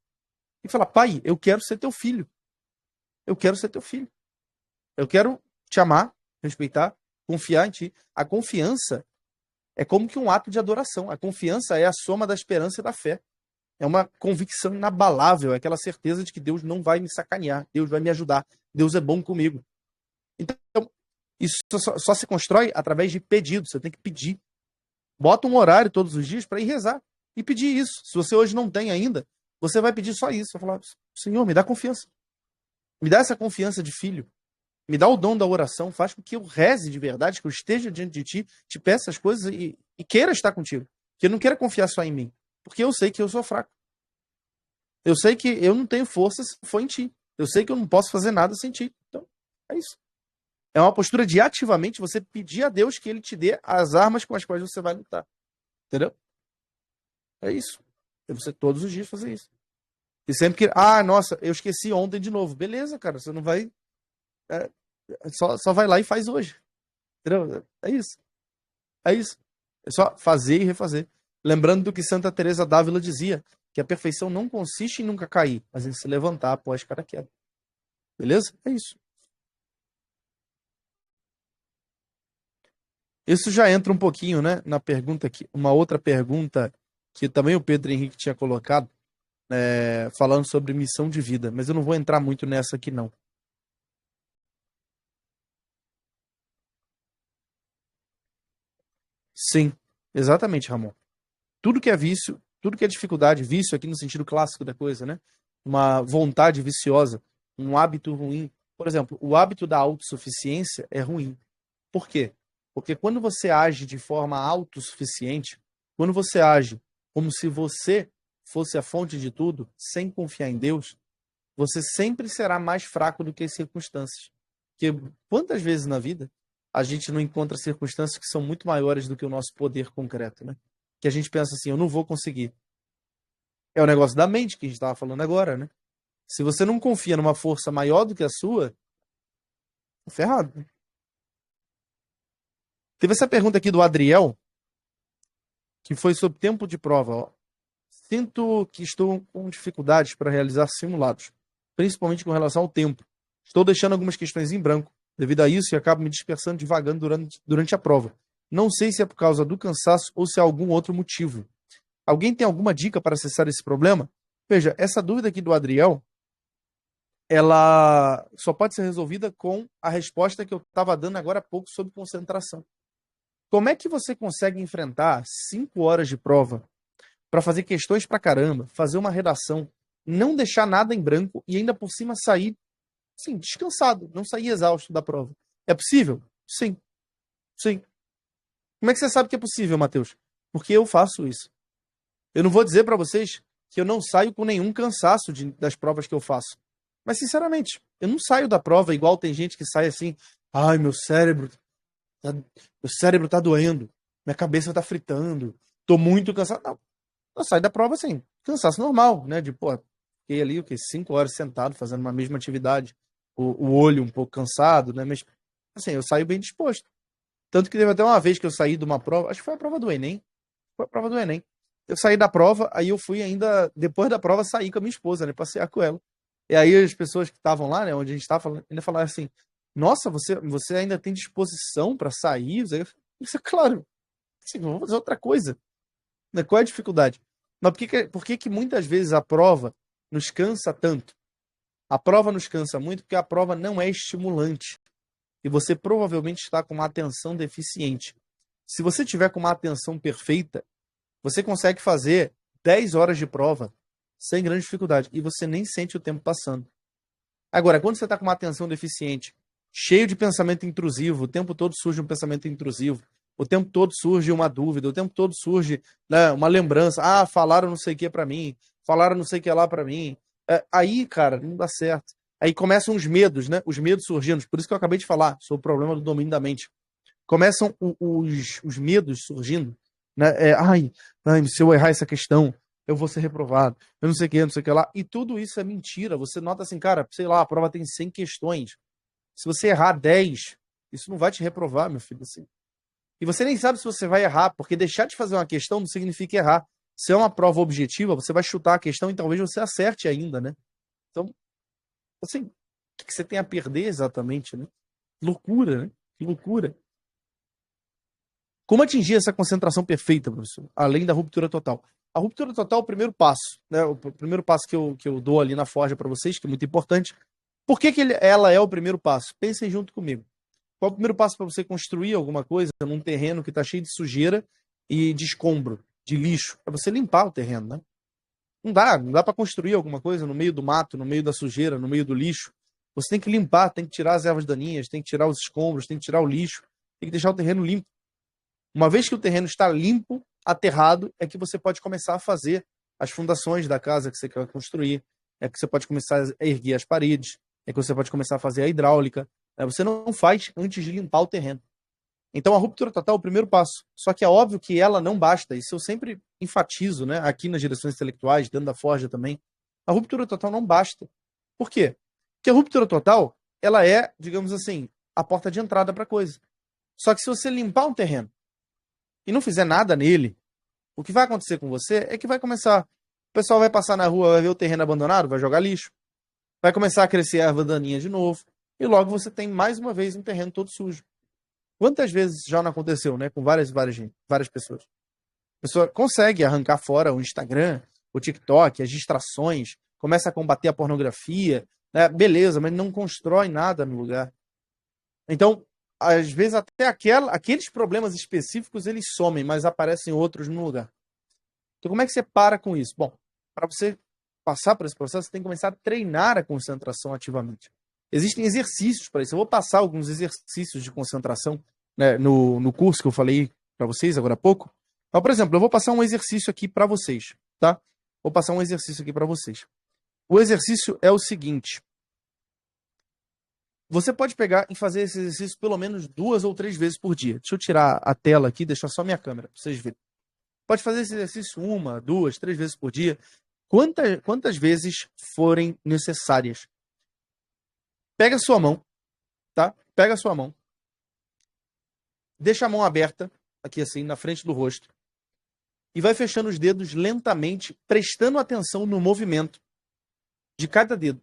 E falar: Pai, eu quero ser teu filho. Eu quero ser teu filho. Eu quero te amar, respeitar, confiar em ti. A confiança é como que um ato de adoração. A confiança é a soma da esperança e da fé. É uma convicção inabalável, é aquela certeza de que Deus não vai me sacanear, Deus vai me ajudar, Deus é bom comigo. Então, isso só se constrói através de pedido. Você tem que pedir. Bota um horário todos os dias para ir rezar e pedir isso. Se você hoje não tem ainda, você vai pedir só isso. Vai falar: Senhor, me dá confiança. Me dá essa confiança de filho. Me dá o dom da oração. Faz com que eu reze de verdade, que eu esteja diante de ti, te peça as coisas e queira estar contigo. Que eu não queira confiar só em mim. Porque eu sei que eu sou fraco. Eu sei que eu não tenho força se for em ti. Eu sei que eu não posso fazer nada sem ti. Então, é isso. É uma postura de ativamente você pedir a Deus que ele te dê as armas com as quais você vai lutar. Entendeu? É isso. É você todos os dias fazer isso. E sempre que. Nossa, eu esqueci ontem de novo. Beleza, cara. Você não vai. é, só vai lá e faz hoje. Entendeu? É isso. É isso. É só fazer e refazer. Lembrando do que Santa Teresa d'Ávila dizia, que a perfeição não consiste em nunca cair, mas em se levantar após cada queda. Beleza? É isso. Isso já entra um pouquinho, né, na pergunta aqui. Uma outra pergunta que também o Pedro Henrique tinha colocado, falando sobre missão de vida, mas eu não vou entrar muito nessa aqui, não. Sim, exatamente, Ramon. Tudo que é vício, tudo que é dificuldade, vício aqui no sentido clássico da coisa, né? Uma vontade viciosa, um hábito ruim. Por exemplo, o hábito da autossuficiência é ruim. Por quê? Porque quando você age de forma autossuficiente, quando você age como se você fosse a fonte de tudo, sem confiar em Deus, você sempre será mais fraco do que as circunstâncias. Porque quantas vezes na vida a gente não encontra circunstâncias que são muito maiores do que o nosso poder concreto, né? Que a gente pensa assim, eu não vou conseguir. É o negócio da mente que a gente estava falando agora, né? Se você não confia numa força maior do que a sua, tá ferrado, né? Teve essa pergunta aqui do Adriel, que foi sobre tempo de prova. Ó. Sinto que estou com dificuldades para realizar simulados, principalmente com relação ao tempo. Estou deixando algumas questões em branco. Devido a isso, e acabo me dispersando devagando durante a prova. Não sei se é por causa do cansaço ou se há algum outro motivo. Alguém tem alguma dica para acessar esse problema? Veja, essa dúvida aqui do Adriel, ela só pode ser resolvida com a resposta que eu estava dando agora há pouco sobre concentração. Como é que você consegue enfrentar 5 horas de prova para fazer questões pra caramba, fazer uma redação, não deixar nada em branco e ainda por cima sair, sim, descansado, não sair exausto da prova? É possível? Sim, sim. Como é que você sabe que é possível, Matheus? Porque eu faço isso. Eu não vou dizer para vocês que eu não saio com nenhum cansaço das provas que eu faço. Mas, sinceramente, eu não saio da prova igual tem gente que sai assim, ai, meu cérebro tá doendo, minha cabeça tá fritando, tô muito cansado. Não, eu saio da prova assim, cansaço normal, né? De, pô, fiquei ali, o quê? 5 horas sentado fazendo uma mesma atividade, o olho um pouco cansado, né? Mas, assim, eu saio bem disposto. Tanto que teve até uma vez que eu saí de uma prova, acho que foi a prova do Enem, foi a prova do Enem. Eu saí da prova, aí eu fui ainda, depois da prova, sair com a minha esposa, né? Passear com ela. E aí as pessoas que estavam lá, né, onde a gente estava, ainda falaram assim, nossa, você ainda tem disposição para sair? Eu disse, claro, assim, vamos fazer outra coisa. Né? Qual é a dificuldade? Mas por que que muitas vezes a prova nos cansa tanto? A prova nos cansa muito porque a prova não é estimulante. E você provavelmente está com uma atenção deficiente. Se você tiver com uma atenção perfeita, você consegue fazer 10 horas de prova sem grande dificuldade e você nem sente o tempo passando. Agora, quando você está com uma atenção deficiente, cheio de pensamento intrusivo, o tempo todo surge um pensamento intrusivo, o tempo todo surge uma dúvida, o tempo todo surge, né, uma lembrança. Falaram não sei o que para mim, falaram não sei o que lá para mim. Aí, cara, não dá certo. Aí começam os medos, né? Os medos surgindo. Por isso que eu acabei de falar sobre o problema do domínio da mente. Começam os medos surgindo, né? Ai, se eu errar essa questão, eu vou ser reprovado. Eu não sei o que, não sei o que lá. E tudo isso é mentira. Você nota assim, cara, sei lá, a prova tem 100 questões. Se você errar 10, isso não vai te reprovar, meu filho. Assim. E você nem sabe se você vai errar, porque deixar de fazer uma questão não significa errar. Se é uma prova objetiva, você vai chutar a questão e talvez você acerte ainda, né? Então, assim, o que você tem a perder exatamente, né? Loucura, né? Que loucura. Como atingir essa concentração perfeita, professor? Além da ruptura total. A ruptura total é o primeiro passo, né? O primeiro passo que eu dou ali na forja para vocês, que é muito importante. Por que ela é o primeiro passo? Pensem junto comigo. Qual é o primeiro passo para você construir alguma coisa num terreno que está cheio de sujeira e de escombro, de lixo? É você limpar o terreno, né? Não dá para construir alguma coisa no meio do mato, no meio da sujeira, no meio do lixo. Você tem que limpar, tem que tirar as ervas daninhas, tem que tirar os escombros, tem que tirar o lixo, tem que deixar o terreno limpo. Uma vez que o terreno está limpo, aterrado, é que você pode começar a fazer as fundações da casa que você quer construir, é que você pode começar a erguer as paredes, é que você pode começar a fazer a hidráulica. Você não faz antes de limpar o terreno. Então, a ruptura total é o primeiro passo. Só que é óbvio que ela não basta. Isso eu sempre enfatizo, né? Aqui nas direções intelectuais, dentro da Forja também. A ruptura total não basta. Por quê? Porque a ruptura total, ela é, digamos assim, a porta de entrada para a coisa. Só que se você limpar um terreno e não fizer nada nele, o que vai acontecer com você é que vai começar. O pessoal vai passar na rua, vai ver o terreno abandonado, vai jogar lixo. Vai começar a crescer a erva daninha de novo. E logo você tem mais uma vez um terreno todo sujo. Quantas vezes já não aconteceu, né? Com várias pessoas. A pessoa consegue arrancar fora o Instagram, o TikTok, as distrações, começa a combater a pornografia, né? Beleza, mas não constrói nada no lugar. Então, às vezes até aqueles problemas específicos eles somem, mas aparecem outros no lugar. Então, como é que você para com isso? Bom, para você passar por esse processo, você tem que começar a treinar a concentração ativamente. Existem exercícios para isso. Eu vou passar alguns exercícios de concentração, né, no curso que eu falei para vocês agora há pouco. Então, por exemplo, eu vou passar um exercício aqui para vocês, tá? Vou passar um exercício aqui para vocês. O exercício é o seguinte. Você pode pegar e fazer esse exercício pelo menos 2 ou 3 vezes por dia. Deixa eu tirar a tela aqui, deixar só minha câmera para vocês verem. Pode fazer esse exercício 1, 2, 3 vezes por dia. Quantas vezes forem necessárias. Pega a sua mão, tá? Pega a sua mão. Deixa a mão aberta, aqui assim, na frente do rosto. E vai fechando os dedos lentamente, prestando atenção no movimento de cada dedo.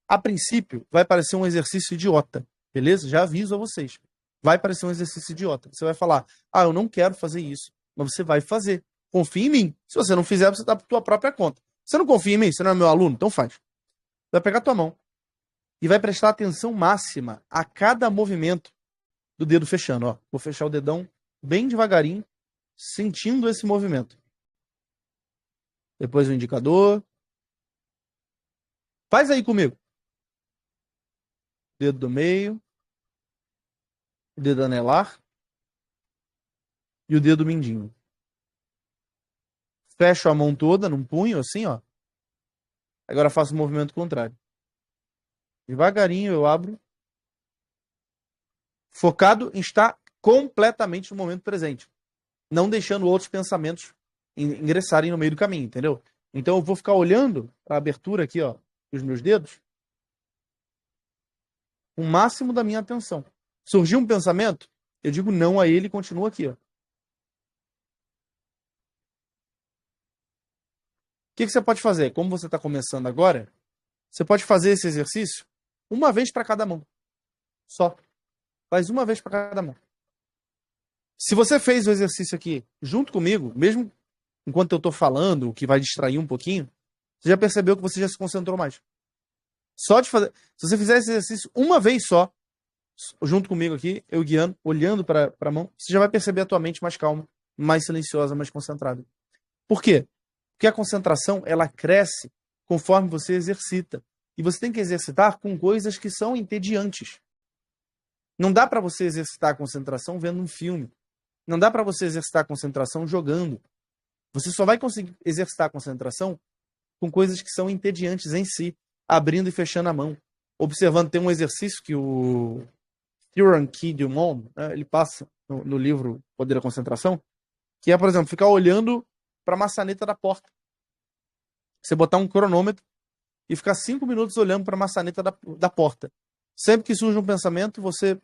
A princípio, vai parecer um exercício idiota, beleza? Já aviso a vocês. Vai parecer um exercício idiota. Você vai falar, eu não quero fazer isso. Mas você vai fazer. Confia em mim. Se você não fizer, você tá por tua própria conta. Você não confia em mim? Você não é meu aluno? Então faz. Vai pegar tua mão e vai prestar atenção máxima a cada movimento do dedo fechando. Ó. Vou fechar o dedão bem devagarinho, sentindo esse movimento. Depois o indicador. Faz aí comigo. Dedo do meio, o dedo anelar e o dedo mindinho. Fecho a mão toda num punho, assim, ó. Agora faço o movimento contrário. Devagarinho eu abro. Focado em estar completamente no momento presente. Não deixando outros pensamentos ingressarem no meio do caminho, entendeu? Então eu vou ficar olhando a abertura aqui, ó, dos meus dedos, o máximo da minha atenção. Surgiu um pensamento, eu digo não a ele e continuo aqui, ó. O que você pode fazer? Como você está começando agora, você pode fazer esse exercício uma vez para cada mão. Só. Faz uma vez para cada mão. Se você fez o exercício aqui junto comigo, mesmo enquanto eu estou falando, o que vai distrair um pouquinho, você já percebeu que você já se concentrou mais. Só de fazer. Se você fizer esse exercício uma vez só, junto comigo aqui, eu guiando, olhando para a mão, você já vai perceber a tua mente mais calma, mais silenciosa, mais concentrada. Por quê? Porque a concentração, ela cresce conforme você exercita. E você tem que exercitar com coisas que são entediantes. Não dá para você exercitar a concentração vendo um filme. Não dá para você exercitar a concentração jogando. Você só vai conseguir exercitar a concentração com coisas que são entediantes em si, abrindo e fechando a mão. Observando, tem um exercício que o Theoran Key Dumont, né, ele passa no livro Poder da Concentração, que é, por exemplo, ficar olhando para a maçaneta da porta. Você botar um cronômetro e ficar 5 minutos olhando para a maçaneta da porta. Sempre que surge um pensamento, você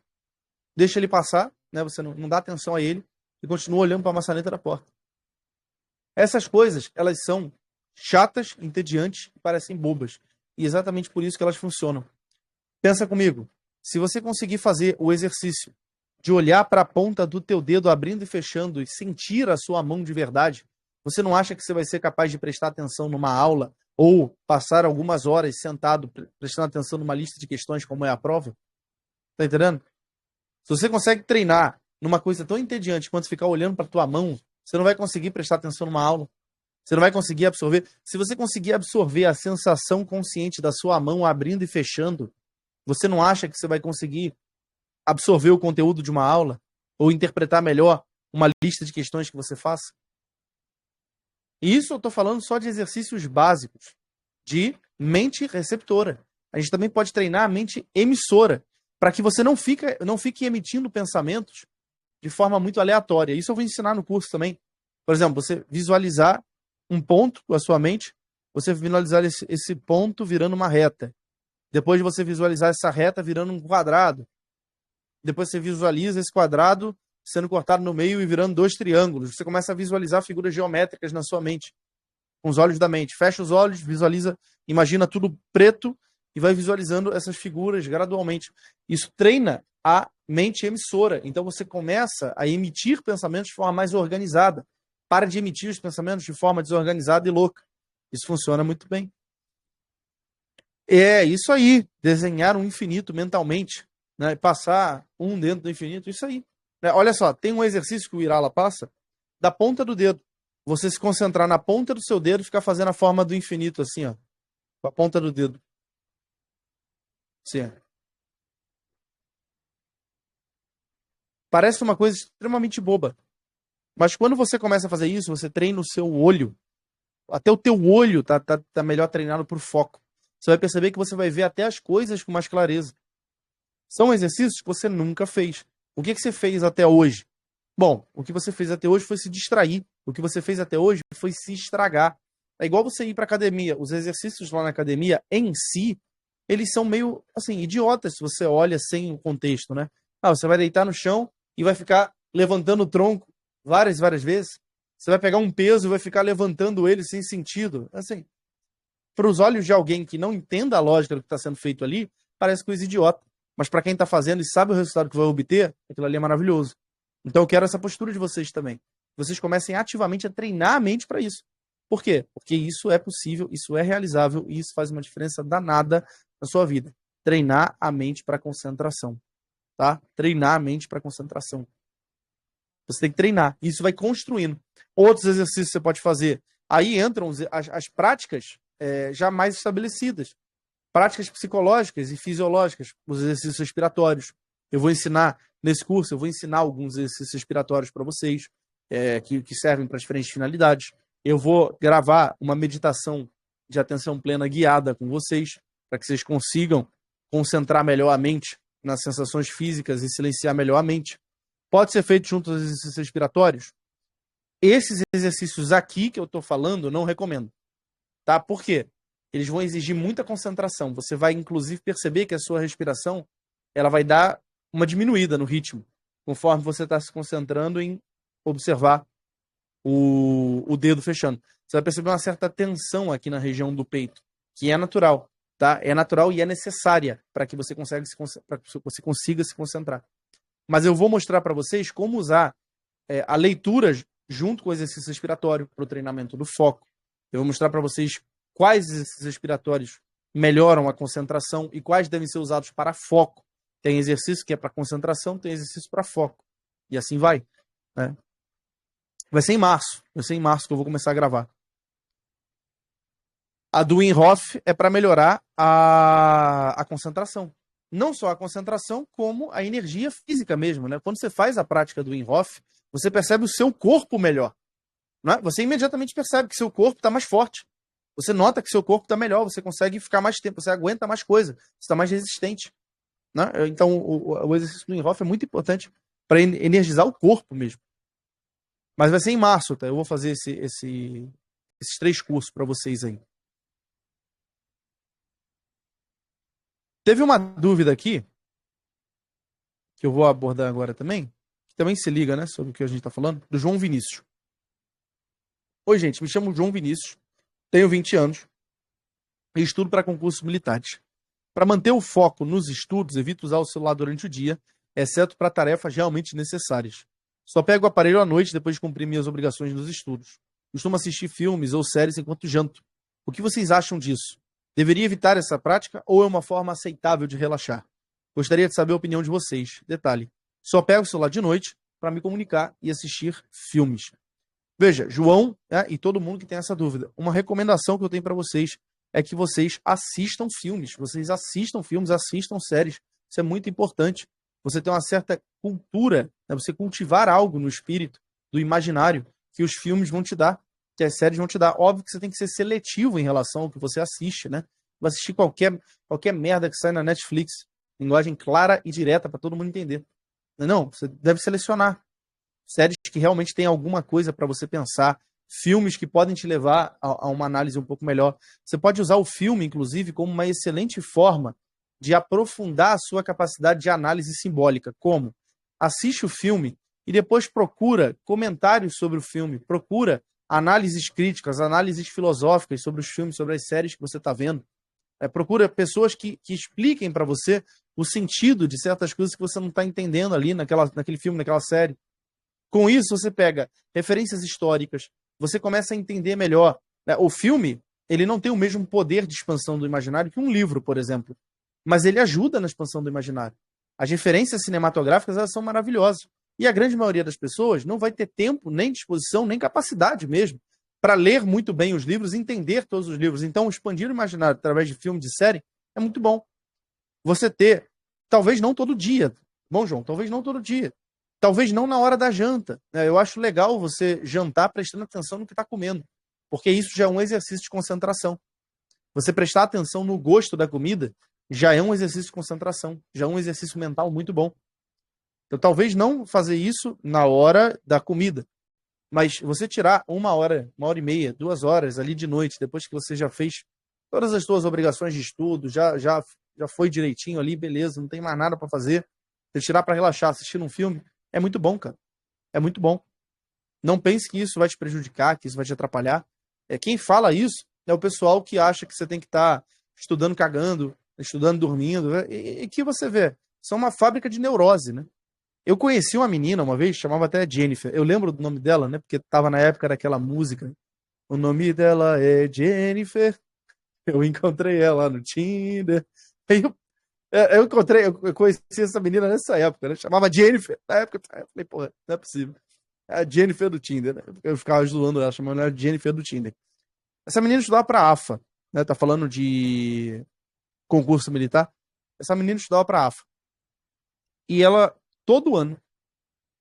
deixa ele passar, né? Você não dá atenção a ele e continua olhando para a maçaneta da porta. Essas coisas, elas são chatas, entediantes e parecem bobas. E exatamente por isso que elas funcionam. Pensa comigo. Se você conseguir fazer o exercício de olhar para a ponta do teu dedo abrindo e fechando e sentir a sua mão de verdade, você não acha que você vai ser capaz de prestar atenção numa aula ou passar algumas horas sentado prestando atenção numa lista de questões como é a prova? Tá entendendo? Se você consegue treinar numa coisa tão entediante quanto ficar olhando para tua mão, você não vai conseguir prestar atenção numa aula. Você não vai conseguir absorver. Se você conseguir absorver a sensação consciente da sua mão abrindo e fechando, você não acha que você vai conseguir absorver o conteúdo de uma aula ou interpretar melhor uma lista de questões que você faça? E isso eu estou falando só de exercícios básicos de mente receptora. A gente também pode treinar a mente emissora, para que você não fique emitindo pensamentos de forma muito aleatória. Isso eu vou ensinar no curso também. Por exemplo, você visualizar um ponto com a sua mente, você visualizar esse ponto virando uma reta. Depois de você visualizar essa reta virando um quadrado. Depois você visualiza esse quadrado sendo cortado no meio e virando 2 triângulos. Você começa a visualizar figuras geométricas na sua mente, com os olhos da mente. Fecha os olhos, visualiza, imagina tudo preto e vai visualizando essas figuras gradualmente. Isso treina a mente emissora. Então você começa a emitir pensamentos de forma mais organizada. Para de emitir os pensamentos de forma desorganizada e louca. Isso funciona muito bem. É isso aí. Desenhar um infinito mentalmente, né? Passar um dentro do infinito, isso aí. Olha só, tem um exercício que o Irala passa da ponta do dedo. Você se concentrar na ponta do seu dedo e ficar fazendo a forma do infinito, assim, ó. Com a ponta do dedo. Sim. Parece uma coisa extremamente boba. Mas quando você começa a fazer isso, você treina o seu olho. Até o teu olho tá melhor treinado por foco. Você vai perceber que você vai ver até as coisas com mais clareza. São exercícios que você nunca fez. O que você fez até hoje? Bom, o que você fez até hoje foi se distrair. O que você fez até hoje foi se estragar. É igual você ir para academia. Os exercícios lá na academia, em si, eles são meio, assim, idiotas se você olha sem o contexto, né? Você vai deitar no chão e vai ficar levantando o tronco várias vezes. Você vai pegar um peso e vai ficar levantando ele sem sentido. Assim, para os olhos de alguém que não entenda a lógica do que está sendo feito ali, parece coisa idiota. Mas para quem está fazendo e sabe o resultado que vai obter, aquilo ali é maravilhoso. Então eu quero essa postura de vocês também. Vocês comecem ativamente a treinar a mente para isso. Por quê? Porque isso é possível, isso é realizável e isso faz uma diferença danada na sua vida. Treinar a mente para concentração. Tá? Treinar a mente para concentração. Você tem que treinar. Isso vai construindo. Outros exercícios você pode fazer. Aí entram as práticas já mais estabelecidas. Práticas psicológicas e fisiológicas, os exercícios respiratórios. Eu vou ensinar, nesse curso, eu vou ensinar alguns exercícios respiratórios para vocês, que servem para diferentes finalidades. Eu vou gravar uma meditação de atenção plena guiada com vocês, para que vocês consigam concentrar melhor a mente nas sensações físicas e silenciar melhor a mente. Pode ser feito junto aos exercícios respiratórios? Esses exercícios aqui que eu estou falando, eu não recomendo. Tá? Por quê? Eles vão exigir muita concentração. Você vai, inclusive, perceber que a sua respiração ela vai dar uma diminuída no ritmo, conforme você está se concentrando em observar o dedo fechando. Você vai perceber uma certa tensão aqui na região do peito, que é natural. Tá? É natural e é necessária para que você consiga se concentrar. Mas eu vou mostrar para vocês como usar a leitura junto com o exercício respiratório para o treinamento do foco. Eu vou mostrar para vocês quais exercícios respiratórios melhoram a concentração e quais devem ser usados para foco. Tem exercício que é para concentração, tem exercício para foco. E assim vai. Né? Vai ser em março. Vai ser em março que eu vou começar a gravar. A do Wim Hof é para melhorar a concentração. Não só a concentração, como a energia física mesmo. Né? Quando você faz a prática do Wim Hof, você percebe o seu corpo melhor. Não é? Você imediatamente percebe que seu corpo está mais forte. Você nota que seu corpo está melhor, você consegue ficar mais tempo, você aguenta mais coisa, você está mais resistente. Né? Então, o exercício do Wim Hof é muito importante para energizar o corpo mesmo. Mas vai ser em março, tá? Eu vou fazer esses 3 cursos para vocês aí. Teve uma dúvida aqui, que eu vou abordar agora também, que também se liga, né, sobre o que a gente está falando, do João Vinícius. Oi, gente, me chamo João Vinícius, tenho 20 anos e estudo para concursos militares. Para manter o foco nos estudos, evito usar o celular durante o dia, exceto para tarefas realmente necessárias. Só pego o aparelho à noite depois de cumprir minhas obrigações nos estudos. Costumo assistir filmes ou séries enquanto janto. O que vocês acham disso? Deveria evitar essa prática ou é uma forma aceitável de relaxar? Gostaria de saber a opinião de vocês. Detalhe, só pego o celular de noite para me comunicar e assistir filmes. Veja, João, e todo mundo que tem essa dúvida, uma recomendação que eu tenho para vocês é que vocês assistam filmes. Vocês assistam filmes, assistam séries. Isso é muito importante. Você ter uma certa cultura, né? Você cultivar algo no espírito, do imaginário, que os filmes vão te dar, que as séries vão te dar. Óbvio que você tem que ser seletivo em relação ao que você assiste, né? Vai assistir qualquer merda que sai na Netflix. Linguagem clara e direta para todo mundo entender. Não, você deve selecionar. séries que realmente têm alguma coisa para você pensar, filmes que podem te levar a uma análise um pouco melhor. Você pode usar o filme, inclusive, como uma excelente forma de aprofundar a sua capacidade de análise simbólica. Como? Assiste o filme e depois procura comentários sobre o filme, procura análises críticas, análises filosóficas sobre os filmes, sobre as séries que você está vendo. Procura pessoas que expliquem para você o sentido de certas coisas que você não está entendendo ali naquele filme, naquela série. Com isso, você pega referências históricas, você começa a entender melhor. O filme, ele não tem o mesmo poder de expansão do imaginário que um livro, por exemplo, mas ele ajuda na expansão do imaginário. As referências cinematográficas, elas são maravilhosas. E a grande maioria das pessoas não vai ter tempo, nem disposição, nem capacidade mesmo para ler muito bem os livros, entender todos os livros. Então, expandir o imaginário através de filme, de série, é muito bom. Você ter, talvez não todo dia, bom, João, talvez não todo dia, talvez não na hora da janta. Eu acho legal você jantar prestando atenção no que está comendo, porque isso já é um exercício de concentração. Você prestar atenção no gosto da comida já é um exercício de concentração, já é um exercício mental muito bom. Então, talvez não fazer isso na hora da comida, mas você tirar 1 hora, 1 hora e meia, 2 horas ali de noite, depois que você já fez todas as suas obrigações de estudo, já foi direitinho ali, beleza, não tem mais nada para fazer. Você tirar para relaxar, assistir um filme, é muito bom, cara. É muito bom. Não pense que isso vai te prejudicar, que isso vai te atrapalhar. Quem fala isso é o pessoal que acha que você tem que estar estudando cagando, estudando dormindo, e que você vê, são uma fábrica de neurose, né? Eu conheci uma menina uma vez, chamava até Jennifer. Eu lembro do nome dela, né? Porque tava na época daquela música. O nome dela é Jennifer. Eu encontrei ela no Tinder. Aí eu conheci essa menina nessa época, né? Chamava Jennifer. Na época eu falei, porra, não é possível. É a Jennifer do Tinder, né? Eu ficava zoando ela, chamando ela de Jennifer do Tinder. Essa menina estudava pra AFA, né? Tá falando de concurso militar. Essa menina estudava pra AFA. E ela, todo ano,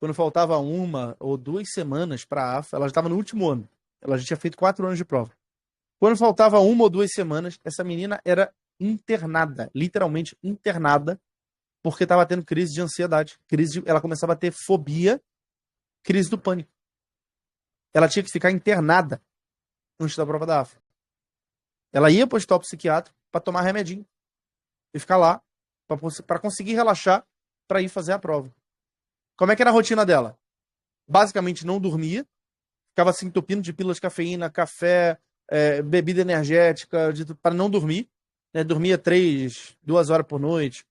quando faltava 1 ou 2 semanas para a AFA, ela já estava no último ano. Ela já tinha feito 4 anos de prova. Quando faltava 1 ou 2 semanas, essa menina era internada, literalmente internada, porque estava tendo crise de ansiedade. Ela começava a ter fobia, crise do pânico. Ela tinha que ficar internada antes da prova da AFA. Ela ia para o hospital psiquiátrico para tomar remedinho e ficar lá para conseguir relaxar para ir fazer a prova. Como é que era a rotina dela? Basicamente não dormia, ficava se entupindo de pílulas de cafeína, café, bebida energética, para não dormir. Né? Dormia 2 horas por noite,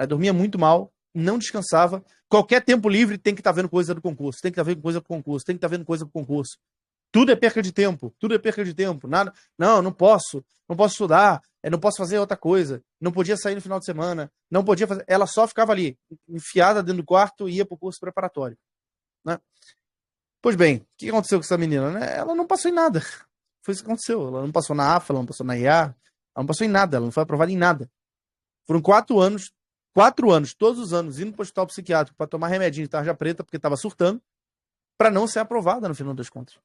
dormia muito mal, não descansava. Qualquer tempo livre tem que estar vendo coisa do concurso, tem que estar vendo coisa do concurso, tem que estar vendo coisa do concurso. Tudo é perca de tempo, tudo é perca de tempo. Nada, não posso estudar, não posso fazer outra coisa, não podia sair no final de semana, não podia fazer. Ela só ficava ali, enfiada dentro do quarto e ia para o curso preparatório. Né? Pois bem, o que aconteceu com essa menina? Né? Ela não passou em nada. Foi isso que aconteceu. Ela não passou na AFA, ela não passou na IA, ela não passou em nada, ela não foi aprovada em nada. Foram 4 anos, todos os anos, indo para o hospital psiquiátrico para tomar remedinho de tarja preta, porque estava surtando, para não ser aprovada no final das contas.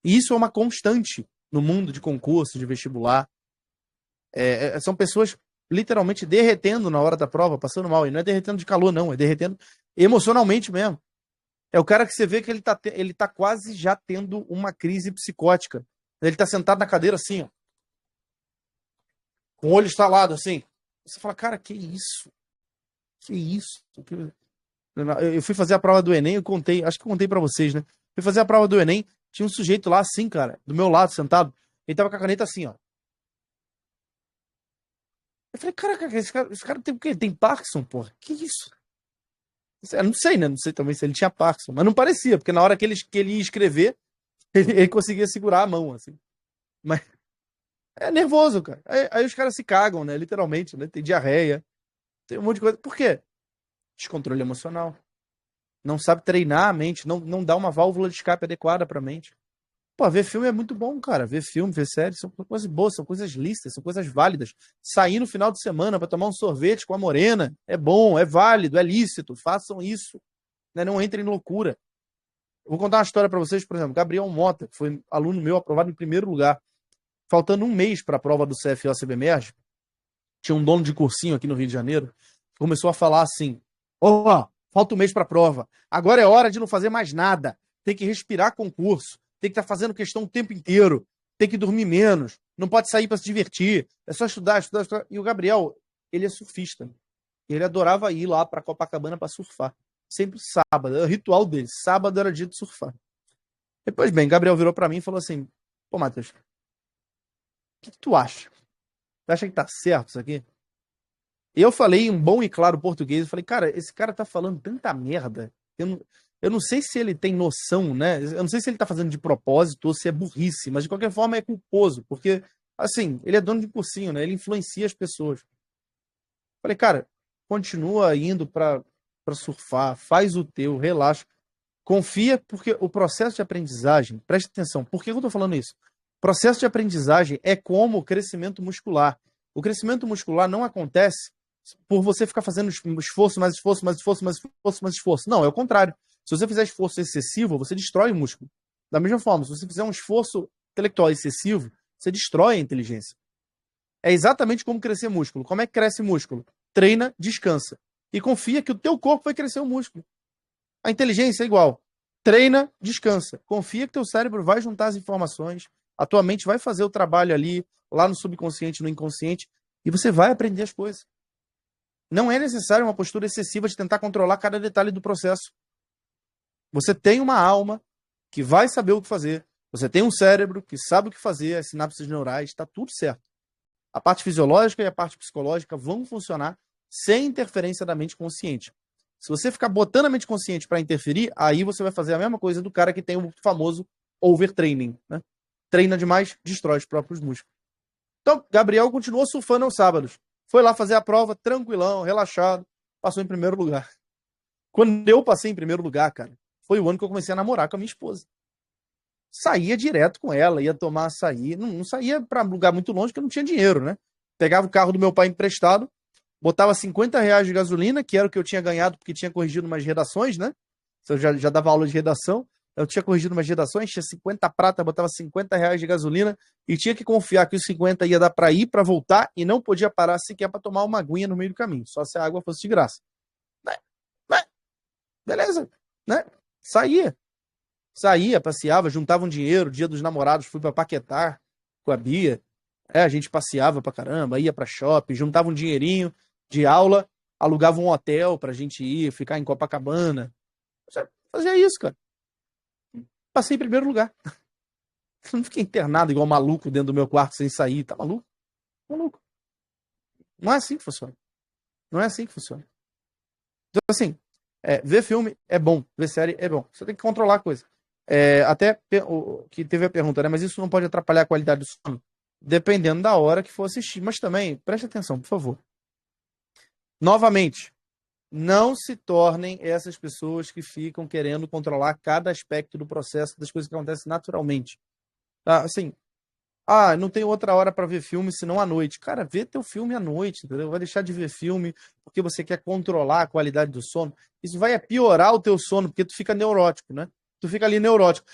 E isso é uma constante no mundo de concurso, de vestibular. São pessoas literalmente derretendo na hora da prova, passando mal. E não é derretendo de calor, não. É derretendo emocionalmente mesmo. É o cara que você vê que ele tá quase já tendo uma crise psicótica. Ele tá sentado na cadeira assim, ó, com o olho estalado assim. Você fala, cara, que isso? Que isso? Eu fui fazer a prova do Enem, acho que eu contei pra vocês, né? Fui fazer a prova do Enem, tinha um sujeito lá assim, cara, do meu lado, sentado. Ele tava com a caneta assim, ó. Eu falei, caraca, esse cara tem o quê? Ele tem Parkinson, porra? Que isso? Eu não sei, né? Não sei também se ele tinha Parkinson, mas não parecia, porque na hora que ele ia escrever, ele conseguia segurar a mão, assim. Mas é nervoso, cara. Aí os caras se cagam, né? Literalmente, né? Tem diarreia, tem um monte de coisa. Por quê? Descontrole emocional. Não sabe treinar a mente, não dá uma válvula de escape adequada pra mente. Pô, ver filme é muito bom, cara. Ver filme, ver série, são coisas boas, são coisas lícitas, são coisas válidas. Sair no final de semana para tomar um sorvete com a morena é bom, é válido, é lícito. Façam isso. Né? Não entrem em loucura. Eu vou contar uma história para vocês, por exemplo. Gabriel Mota, que foi aluno meu aprovado em primeiro lugar. Faltando um mês para a prova do CFO CBMERG, tinha um dono de cursinho aqui no Rio de Janeiro, que começou a falar assim: ó, falta um mês para a prova. Agora é hora de não fazer mais nada. Tem que respirar concurso. Tem que estar fazendo questão o tempo inteiro. Tem que dormir menos. Não pode sair para se divertir. É só estudar, estudar, estudar. E o Gabriel, ele é surfista. Ele adorava ir lá para Copacabana para surfar. Sempre sábado. É o ritual dele. Sábado era dia de surfar. Depois, bem, Gabriel virou para mim e falou assim: pô, Matheus, o que tu acha? Tu acha que tá certo isso aqui? Eu falei em um bom e claro português, eu falei, cara, esse cara tá falando tanta merda. Eu não sei se ele tem noção, né? Eu não sei se ele tá fazendo de propósito ou se é burrice, mas de qualquer forma é culposo, porque, assim, ele é dono de cursinho, né? Ele influencia as pessoas. Falei, cara, continua indo pra surfar, faz o teu, relaxa. Confia, porque o processo de aprendizagem, preste atenção, por que eu tô falando isso? O processo de aprendizagem é como o crescimento muscular. O crescimento muscular não acontece por você ficar fazendo esforço, mais esforço, mais esforço, mais esforço, mais esforço. Não, é o contrário. Se você fizer esforço excessivo, você destrói o músculo. Da mesma forma, se você fizer um esforço intelectual excessivo, você destrói a inteligência. É exatamente como crescer músculo. Como é que cresce músculo? Treina, descansa. E confia que o teu corpo vai crescer o músculo. A inteligência é igual. Treina, descansa. Confia que teu cérebro vai juntar as informações, a tua mente vai fazer o trabalho ali, lá no subconsciente, no inconsciente, e você vai aprender as coisas. Não é necessário uma postura excessiva de tentar controlar cada detalhe do processo. Você tem uma alma que vai saber o que fazer. Você tem um cérebro que sabe o que fazer, as sinapses neurais, está tudo certo. A parte fisiológica e a parte psicológica vão funcionar sem interferência da mente consciente. Se você ficar botando a mente consciente para interferir, aí você vai fazer a mesma coisa do cara que tem o famoso overtraining, né? Treina demais, destrói os próprios músculos. Então, Gabriel continuou surfando aos sábados. Foi lá fazer a prova, tranquilão, relaxado, passou em primeiro lugar. Quando eu passei em primeiro lugar, cara, foi o ano que eu comecei a namorar com a minha esposa. Saía direto com ela, ia tomar açaí. Não saía para lugar muito longe, porque eu não tinha dinheiro, né? Pegava o carro do meu pai emprestado, botava R$ 50 de gasolina, que era o que eu tinha ganhado, porque tinha corrigido umas redações, né? Eu já dava aula de redação. Eu tinha corrigido umas redações, tinha 50 prata, botava R$ 50 de gasolina e tinha que confiar que os 50 ia dar para ir, para voltar e não podia parar sequer para tomar uma aguinha no meio do caminho, só se a água fosse de graça. Né? Beleza, né? Saía, passeava, juntava um dinheiro, dia dos namorados, fui para Paquetá com a Bia. A gente passeava pra caramba, ia pra shopping, juntava um dinheirinho de aula, alugava um hotel pra gente ir, ficar em Copacabana. Fazia isso, cara. Passei em primeiro lugar. Não fiquei internado igual maluco dentro do meu quarto sem sair. Tá maluco? Maluco. Não é assim que funciona. Não é assim que funciona. Então, assim, ver filme é bom, ver série é bom. Você tem que controlar a coisa. Até o que teve a pergunta, né? Mas isso não pode atrapalhar a qualidade do sono? Dependendo da hora que for assistir. Mas também, preste atenção, por favor. Novamente, não se tornem essas pessoas que ficam querendo controlar cada aspecto do processo das coisas que acontecem naturalmente. Tá? Assim, não tem outra hora para ver filme senão à noite. Cara, vê teu filme à noite, entendeu? Vai deixar de ver filme porque você quer controlar a qualidade do sono. Isso vai piorar o teu sono, porque tu fica neurótico, né? Tu fica ali neurótico.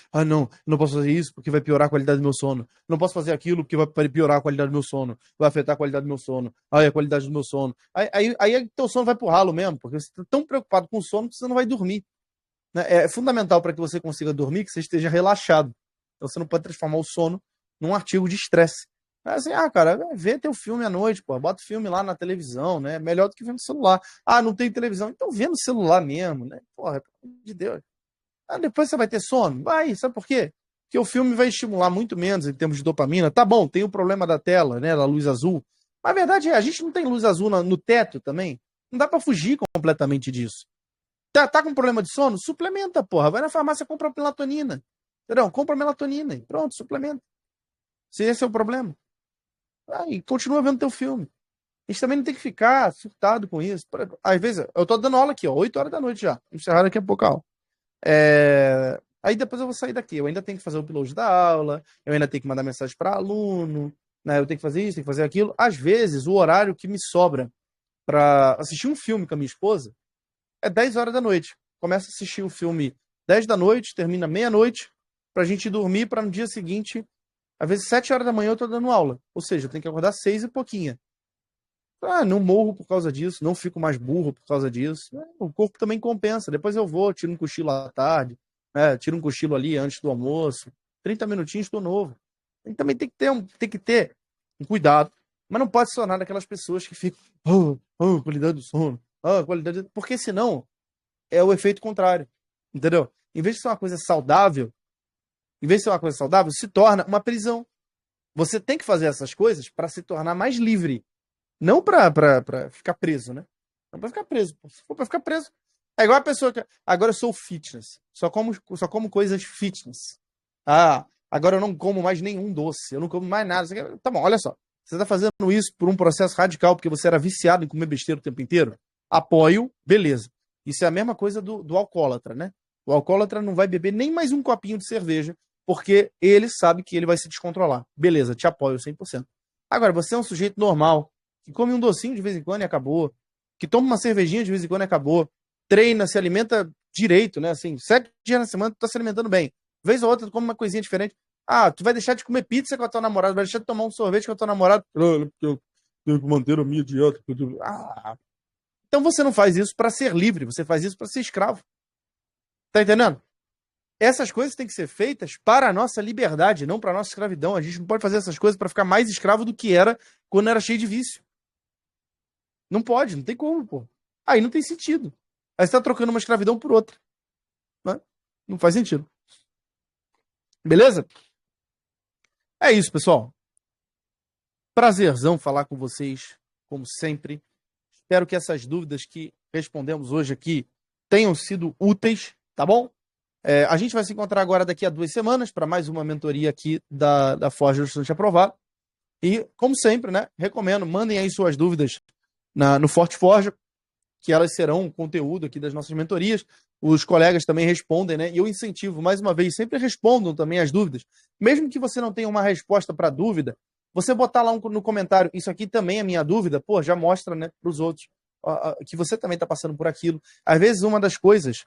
Não posso fazer isso porque vai piorar a qualidade do meu sono. Não posso fazer aquilo porque vai piorar a qualidade do meu sono. Vai afetar a qualidade do meu sono. A qualidade do meu sono. Aí teu sono vai pro ralo mesmo, porque você está tão preocupado com o sono que você não vai dormir. Né? É fundamental para que você consiga dormir que você esteja relaxado. Então você não pode transformar o sono num artigo de estresse. Assim, cara, vê teu filme à noite, pô, bota o filme lá na televisão, né? Melhor do que ver no celular. Não tem televisão, então vê no celular mesmo, né? Porra, pelo amor de Deus. Depois você vai ter sono? Vai, sabe por quê? Porque o filme vai estimular muito menos em termos de dopamina. Tá bom, tem o problema da tela, né? Da luz azul. Mas a verdade é, a gente não tem luz azul no teto também. Não dá pra fugir completamente disso. Tá com problema de sono? Suplementa, porra. Vai na farmácia, compra melatonina. Entendeu? Compra melatonina e pronto, suplementa. Se esse é o problema. E continua vendo teu filme. A gente também não tem que ficar surtado com isso. Às vezes, eu tô dando aula aqui, ó, 8 horas da noite já. Encerrar daqui a pouco a aula. Aí depois eu vou sair daqui. Eu ainda tenho que fazer o upload da aula, eu ainda tenho que mandar mensagem para aluno, né? Eu tenho que fazer isso, tenho que fazer aquilo. Às vezes, o horário que me sobra para assistir um filme com a minha esposa é 10 horas da noite. Começa a assistir o filme 10 da noite, termina meia-noite, pra gente dormir para no dia seguinte, às vezes 7 horas da manhã eu tô dando aula. Ou seja, eu tenho que acordar 6 e pouquinho. Não morro por causa disso, não fico mais burro por causa disso. O corpo também compensa. Depois eu vou, tiro um cochilo à tarde, tiro um cochilo ali antes do almoço. 30 minutinhos, estou novo. E também tem que ter um cuidado, mas não pode se tornar daquelas pessoas que ficam qualidade do sono, porque senão é o efeito contrário, entendeu? Em vez de ser uma coisa saudável, se torna uma prisão. Você tem que fazer essas coisas para se tornar mais livre. Não pra ficar preso, né? Não pra ficar preso. Se for pra ficar preso. É igual a pessoa que. Agora eu sou fitness. Só como coisas fitness. Agora eu não como mais nenhum doce. Eu não como mais nada. Tá bom, olha só. Você tá fazendo isso por um processo radical porque você era viciado em comer besteira o tempo inteiro? Apoio, beleza. Isso é a mesma coisa do alcoólatra, né? O alcoólatra não vai beber nem mais um copinho de cerveja porque ele sabe que ele vai se descontrolar. Beleza, te apoio 100%. Agora, você é um sujeito normal, que come um docinho de vez em quando e acabou, que toma uma cervejinha de vez em quando e acabou, treina, se alimenta direito, né? Assim, 7 dias na semana tu tá se alimentando bem. Vez ou outra tu come uma coisinha diferente. Tu vai deixar de comer pizza com a tua namorada, vai deixar de tomar um sorvete com a tua namorada, porque eu tenho que manter a minha dieta. Então você não faz isso para ser livre, você faz isso para ser escravo. Tá entendendo? Essas coisas têm que ser feitas para a nossa liberdade, não para a nossa escravidão. A gente não pode fazer essas coisas para ficar mais escravo do que era quando era cheio de vício. Não pode, não tem como, pô. Aí não tem sentido. Aí você tá trocando uma escravidão por outra. Né? Não faz sentido. Beleza? É isso, pessoal. Prazerzão falar com vocês, como sempre. Espero que essas dúvidas que respondemos hoje aqui tenham sido úteis, tá bom? A gente vai se encontrar agora daqui a 2 semanas para mais uma mentoria aqui da Forja do Estudante Aprovado. E, como sempre, né, recomendo, mandem aí suas dúvidas no Forte Forja, que elas serão conteúdo aqui das nossas mentorias. Os colegas também respondem, né? E eu incentivo, mais uma vez, sempre respondam também as dúvidas. Mesmo que você não tenha uma resposta para a dúvida, você botar lá no comentário, isso aqui também é minha dúvida, pô, já mostra, né, para os outros que você também está passando por aquilo. Às vezes, uma das coisas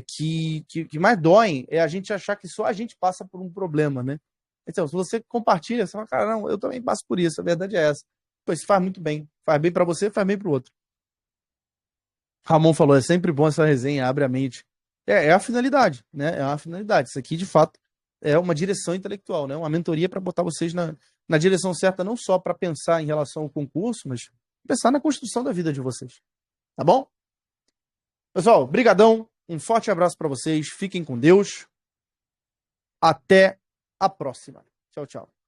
que mais doem é a gente achar que só a gente passa por um problema, né? Então, se você compartilha, você fala, cara, não, eu também passo por isso, a verdade é essa. Pois faz muito bem. Faz bem para você, faz bem para o outro. Ramon falou, é sempre bom essa resenha, abre a mente. É a finalidade, né? É uma finalidade. Isso aqui, de fato, é uma direção intelectual, né? Uma mentoria para botar vocês na direção certa, não só para pensar em relação ao concurso, mas pensar na construção da vida de vocês. Tá bom? Pessoal, brigadão. Um forte abraço para vocês. Fiquem com Deus. Até a próxima. Tchau, tchau.